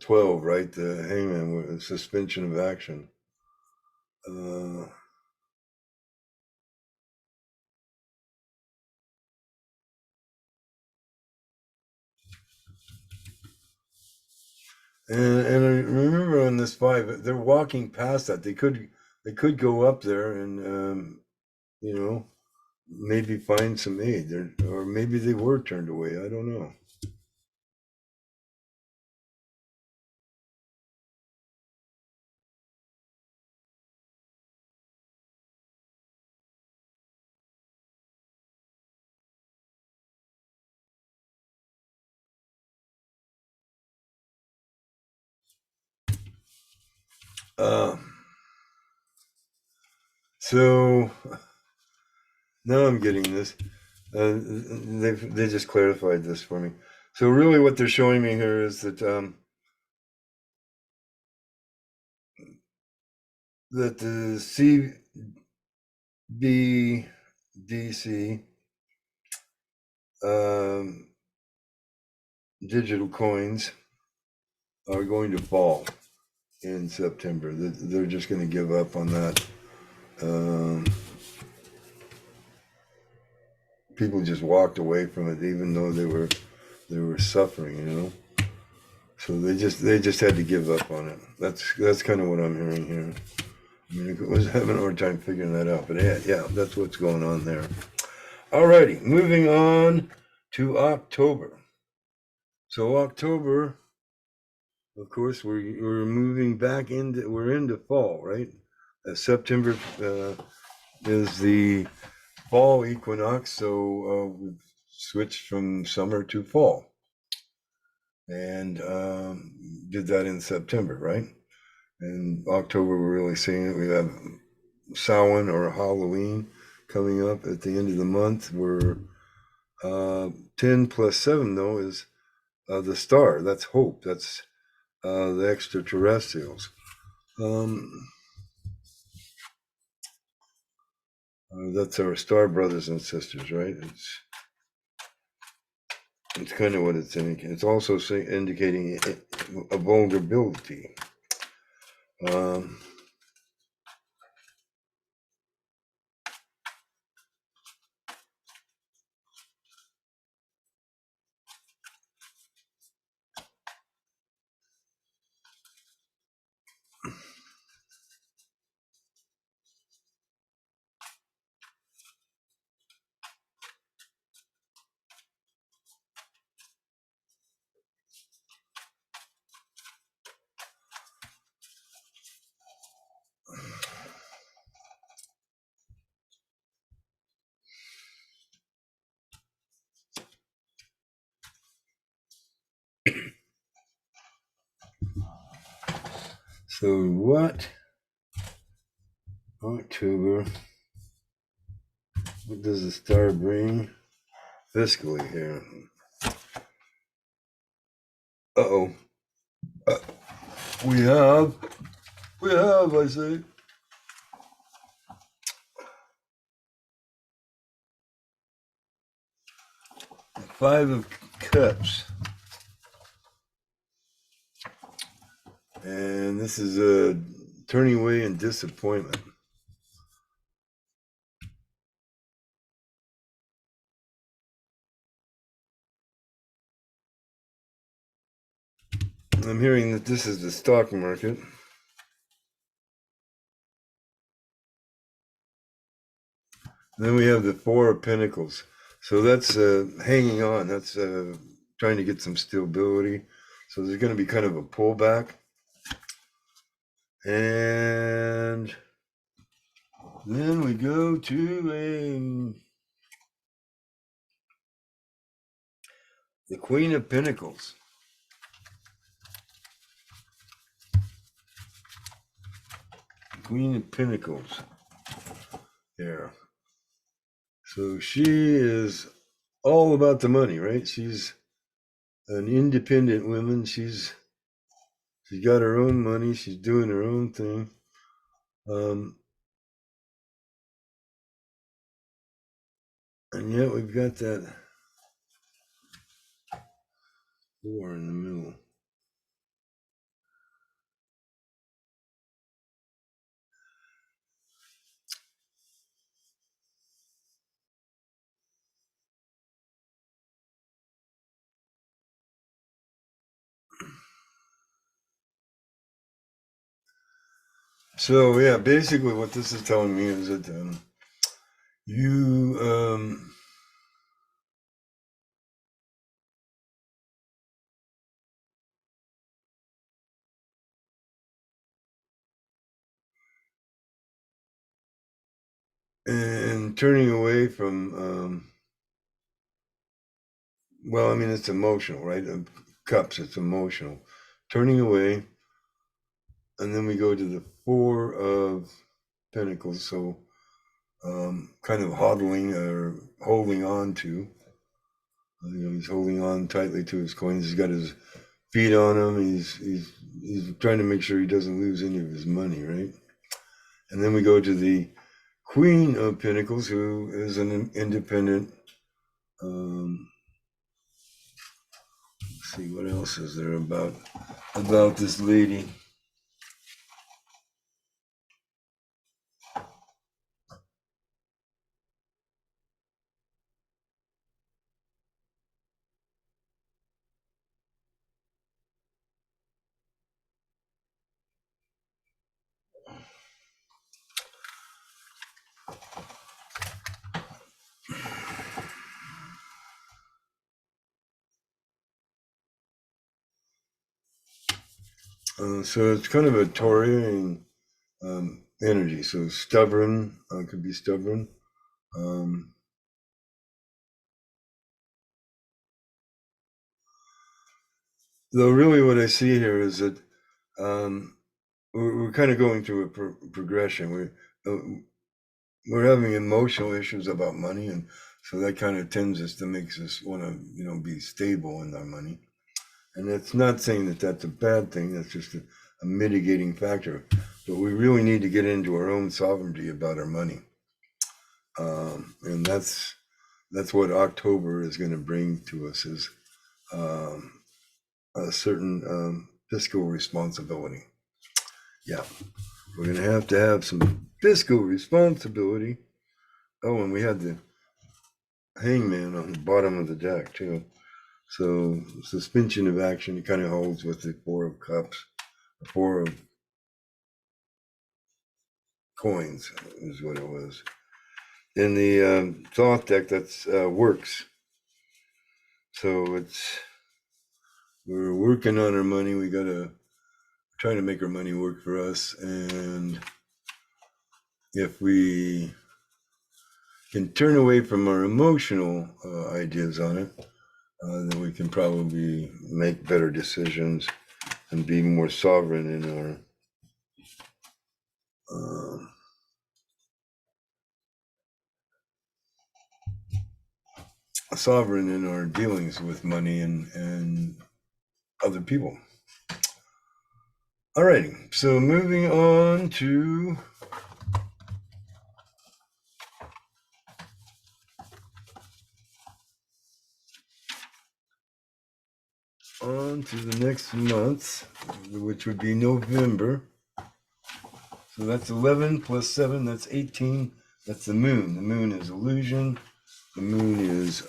12, right? The Hangman with suspension of action. And I remember on this Five, they're walking past that. They could go up there and you know, maybe find some aid, or maybe they were turned away. I don't know. So now I'm getting this. They just clarified this for me. So really, what they're showing me here is that that the CBDC digital coins are going to fall in September. They're just going to give up on that. People just walked away from it, even though they were suffering, you know. So they just had to give up on it. That's kind of what I'm hearing here. I mean, I was having a hard time figuring that out, but yeah, that's what's going on there. Alrighty, moving on to October. So October, of course, we're moving back into fall, right? September is the fall equinox, so we've switched from summer to fall, and did that in September, right? In October, we're really seeing it. We have Samhain or Halloween coming up at the end of the month. We're 10 plus 7, though, is the star. That's hope. That's the extraterrestrials. That's our star brothers and sisters, right? It's kind of what it's indicating. It's also indicating a vulnerability. So what? October. What does the star bring fiscally here? Uh-oh. We have, I say. Five of Cups. And this is a turning away and disappointment. I'm hearing that this is the stock market. Then we have the Four of Pentacles. So that's hanging on. That's trying to get some stability. So there's going to be kind of a pullback. And then we go to the Queen of Pentacles. Queen of Pentacles. There. So she is all about the money, right? She's an independent woman. She's got her own money. She's doing her own thing. And yet we've got that 4 in the middle. So yeah, basically what this is telling me is that you and turning away from well, I mean, it's emotional, right? Cups, it's emotional. Turning away And then we go to the Four of Pentacles. So kind of hodling or holding on to. He's holding on tightly to his coins. He's got his feet on him. He's trying to make sure he doesn't lose any of his money, right? And then we go to the Queen of Pentacles, who is an independent. Let's see, what else is there about this lady? So it's kind of a Taurian energy. So stubborn, could be stubborn. Though really what I see here is that we're kind of going through a progression. We're having emotional issues about money, and so that kind of tends us to makes us want to be stable in our money. And it's not saying that that's a bad thing. That's just a mitigating factor. But we really need to get into our own sovereignty about our money, and that's what October is going to bring to us is a certain fiscal responsibility. Yeah, we're going to have some fiscal responsibility. Oh, and we had the Hangman on the bottom of the deck too. So suspension of action, it kind of holds with the Four of Cups, the Four of Coins is what it was. In the Thoth deck, that's works. So we're working on our money. We gotta try to make our money work for us, and if we can turn away from our emotional ideas on it, then we can probably make better decisions and be more sovereign in our dealings with money and other people. Alrighty, so moving on to the next month, which would be November. So that's 11 plus 7, that's 18. That's the moon. The moon is illusion. The moon is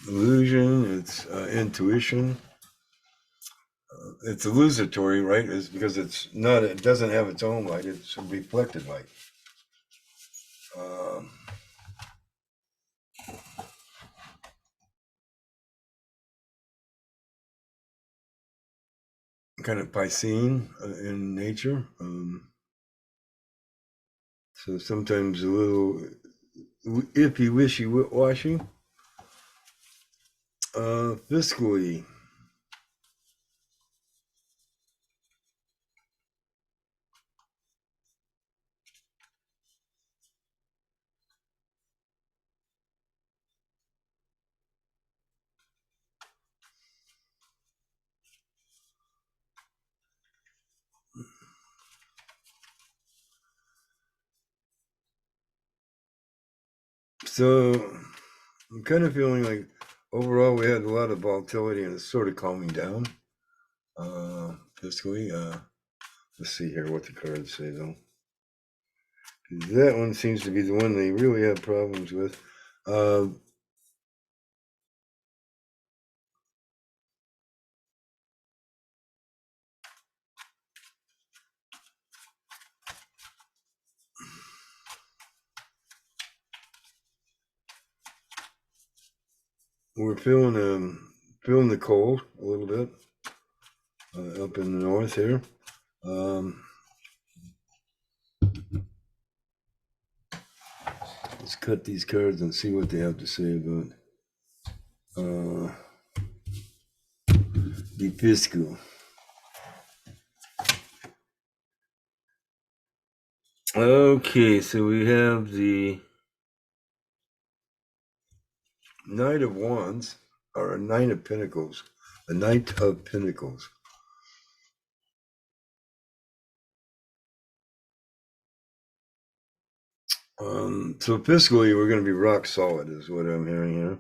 illusion. It's intuition. It's illusory, right? It's because it's not. It doesn't have its own light. It's a reflected light. Kind of Piscean in nature. So sometimes a little iffy, wishy, washy. Fiscally. So I'm kind of feeling like overall we had a lot of volatility and it's sort of calming down fiscally. Let's see here what the cards say though. That one seems to be the one they really have problems with. We're feeling the cold a little bit up in the north here. Let's cut these cards and see what they have to say about the fiscal. Okay, so we have the Knight of Wands, or a Knight of Pentacles. A Knight of Pentacles. So fiscally, we're going to be rock solid, is what I'm hearing here.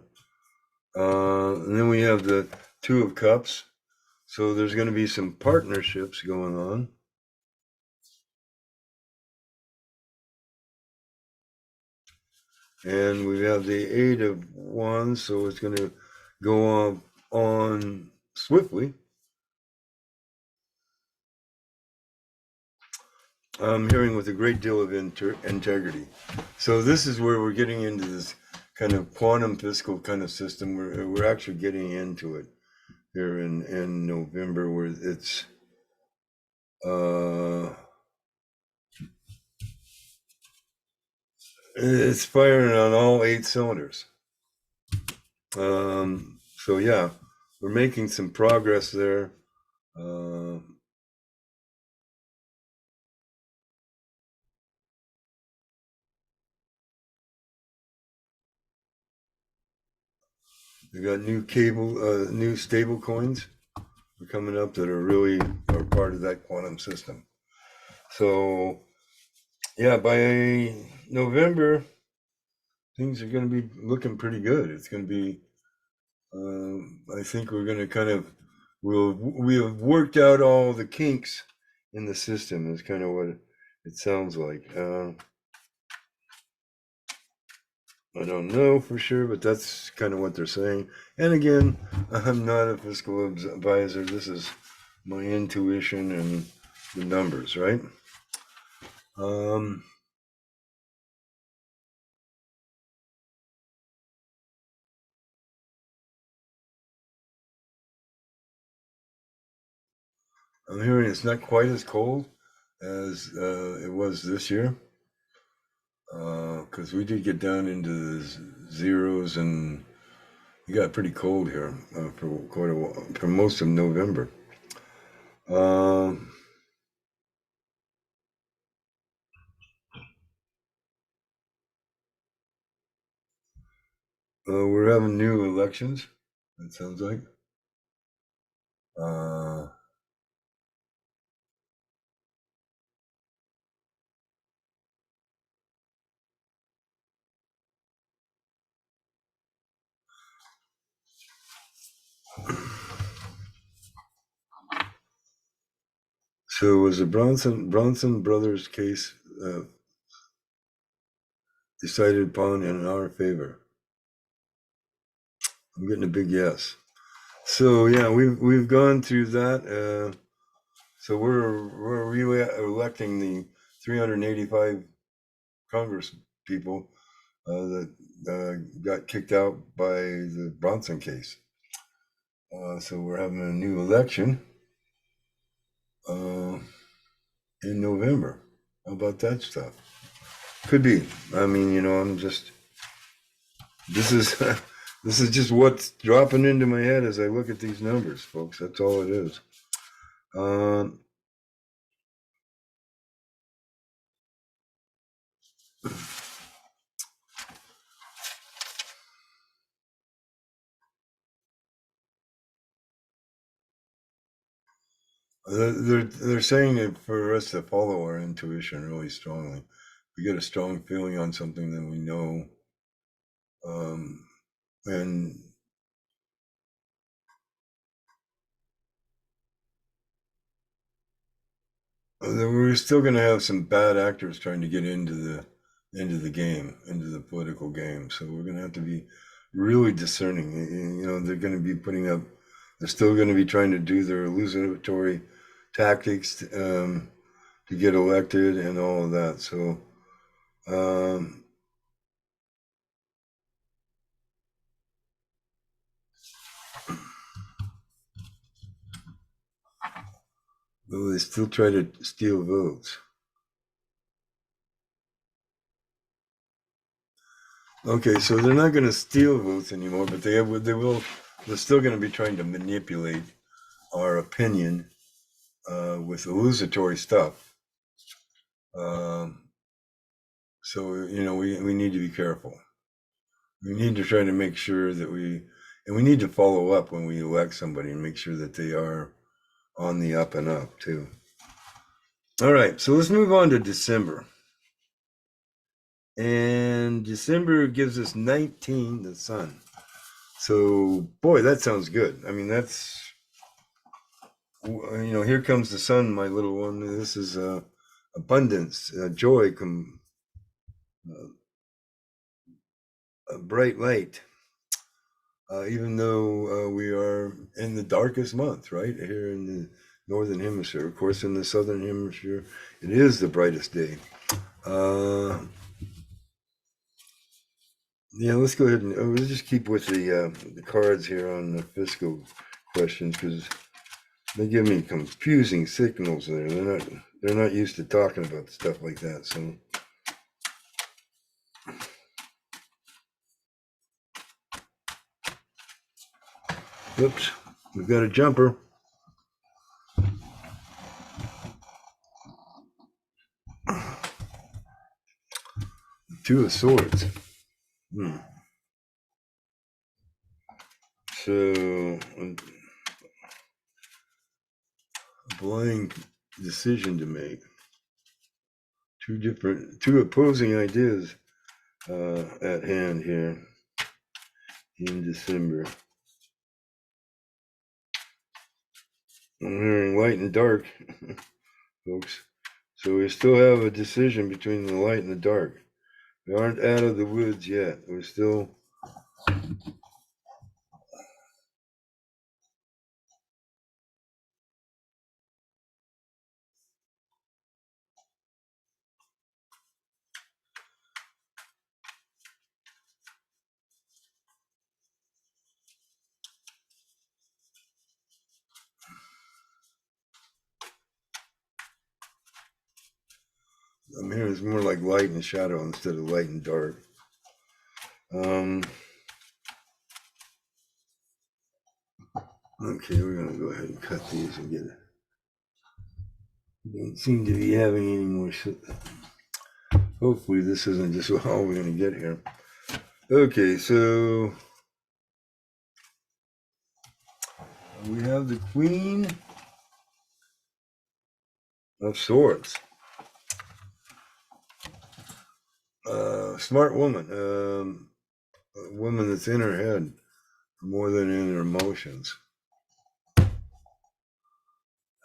And then we have the Two of Cups. So there's going to be some partnerships going on. And we have the Eight of Wands, so it's going to go on swiftly. I'm hearing with a great deal of integrity. So this is where we're getting into this kind of quantum fiscal kind of system. We're actually getting into it here in November, where it's firing on all 8 cylinders. So yeah, we're making some progress there. We got new stable coins are coming up that are part of that quantum system. So yeah, by November, things are going to be looking pretty good. It's going to be, I think we're going to we have worked out all the kinks in the system, is kind of what it sounds like. I don't know for sure, but that's kind of what they're saying. And again, I'm not a fiscal advisor. This is my intuition and the numbers, right? I'm hearing it's not quite as cold as it was this year, because we did get down into the zeros, and it got pretty cold here for quite a while, for most of November. We're having new elections, it sounds like. So was the Bronson brothers case decided upon in our favor? I'm getting a big yes. So yeah, we've gone through that. So we're re-electing the 385 Congress people that got kicked out by the Bronson case. So we're having a new election in November. How about that stuff? Could be. I mean, I'm just. This is this is just what's dropping into my head as I look at these numbers, folks. That's all it is. They're saying that for us to follow our intuition really strongly. We get a strong feeling on something, then we know. And we're still going to have some bad actors trying to get into the game, into the political game. So we're going to have to be really discerning. They're going to be they're still going to be trying to do their illusionatory tactics to get elected and all of that. So they still try to steal votes. Okay, so they're not going to steal votes anymore, but they will. They're still going to be trying to manipulate our opinion with illusory stuff. Um, so we need to be careful. We need to try to make sure that we need to follow up when we elect somebody and make sure that they are on the up and up too. All right, so let's move on to December. And December gives us 19, the sun. So, boy, that sounds good. I mean, that's, here comes the sun, my little one. This is abundance, joy, a bright light. Even though we are in the darkest month, right here in the northern hemisphere. Of course, in the southern hemisphere, it is the brightest day. Yeah, let's go ahead and we'll just keep with the cards here on the fiscal questions because they give me confusing signals there. They're not used to talking about stuff like that. So, oops, we've got a jumper. Two of Swords. So, a blind decision to make. Two opposing ideas at hand here in December. I'm hearing light and dark, folks. So we still have a decision between the light and the dark. We aren't out of the woods yet. We're still. I'm hearing it's more like light and shadow instead of light and dark. Okay, we're gonna go ahead and cut these and get it. Don't seem to be having any more. Hopefully, this isn't just all we're gonna get here. Okay, so we have the Queen of Swords. Smart woman, a woman that's in her head more than in her emotions.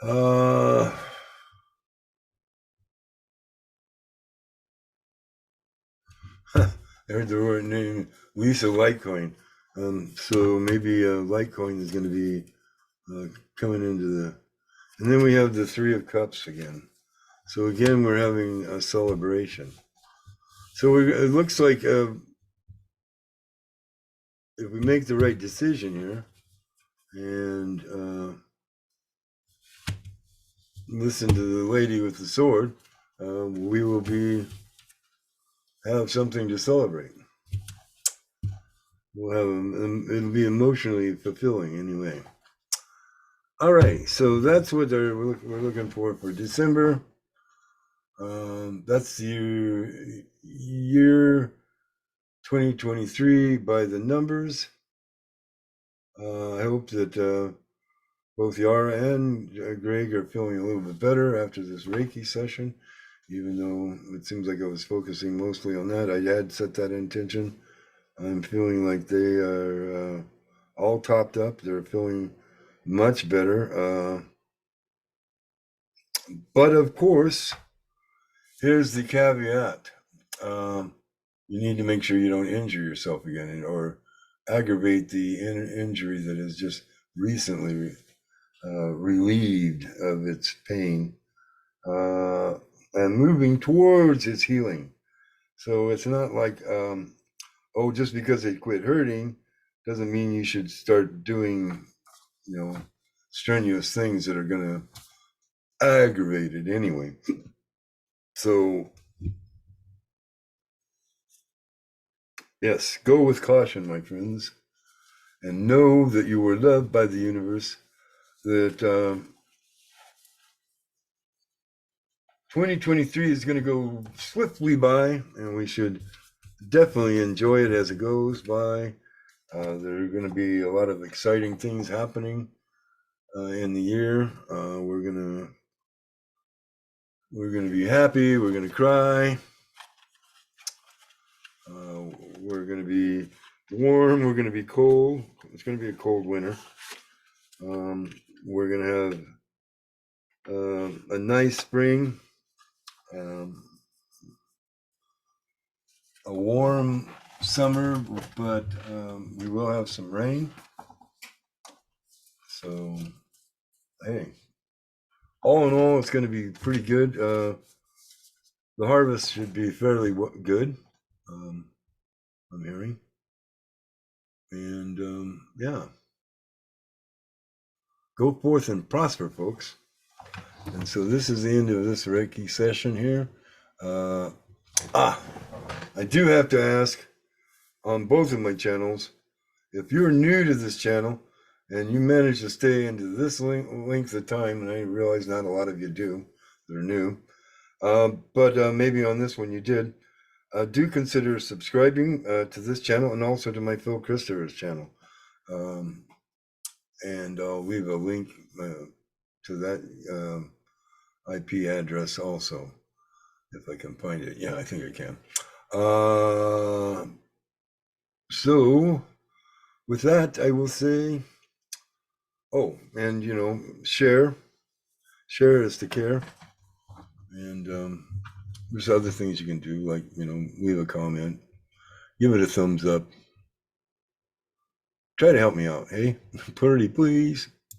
I heard the word name Lisa Litecoin. So maybe Litecoin is going to be coming into the. And then we have the Three of Cups again. So again, we're having a celebration. So it looks like if we make the right decision here and listen to the lady with the sword, we will have something to celebrate. We'll have it'll be emotionally fulfilling anyway. All right, so that's what we're looking for December. That's the year 2023 by the numbers. I hope that both Yara and Gregg are feeling a little bit better after this Reiki session, even though it seems like I was focusing mostly on that. I had set that intention. I'm feeling like they are all topped up. They're feeling much better. But of course, here's the caveat. You need to make sure you don't injure yourself again or aggravate the injury that is just recently relieved of its pain and moving towards its healing. So it's not like, just because it quit hurting doesn't mean you should start doing, strenuous things that are going to aggravate it anyway. So Yes, go with caution, my friends, and know that you were loved by the universe, that 2023 is going to go swiftly by, and we should definitely enjoy it as it goes by. There are going to be a lot of exciting things happening in the year. We're gonna be happy. We're gonna cry. We're gonna be warm. We're gonna be cold. It's gonna be a cold winter. We're gonna have a nice spring. Um, a warm summer, but we will have some rain. So, hey, all in all, it's going to be pretty good. The harvest should be fairly good, I'm hearing. And yeah, go forth and prosper, folks. And so this is the end of this Reiki session here. I do have to ask on both of my channels, if you're new to this channel and you manage to stay into this length of time, and I realize not a lot of you do, that are new, but maybe on this one you did, do consider subscribing to this channel and also to my Phil Christopher's channel. And I'll leave a link to that IP address also, if I can find it. Yeah, I think I can. So with that, I will say, oh, and share is to care. And there's other things you can do, like, leave a comment, give it a thumbs up. Try to help me out, hey? Pretty please.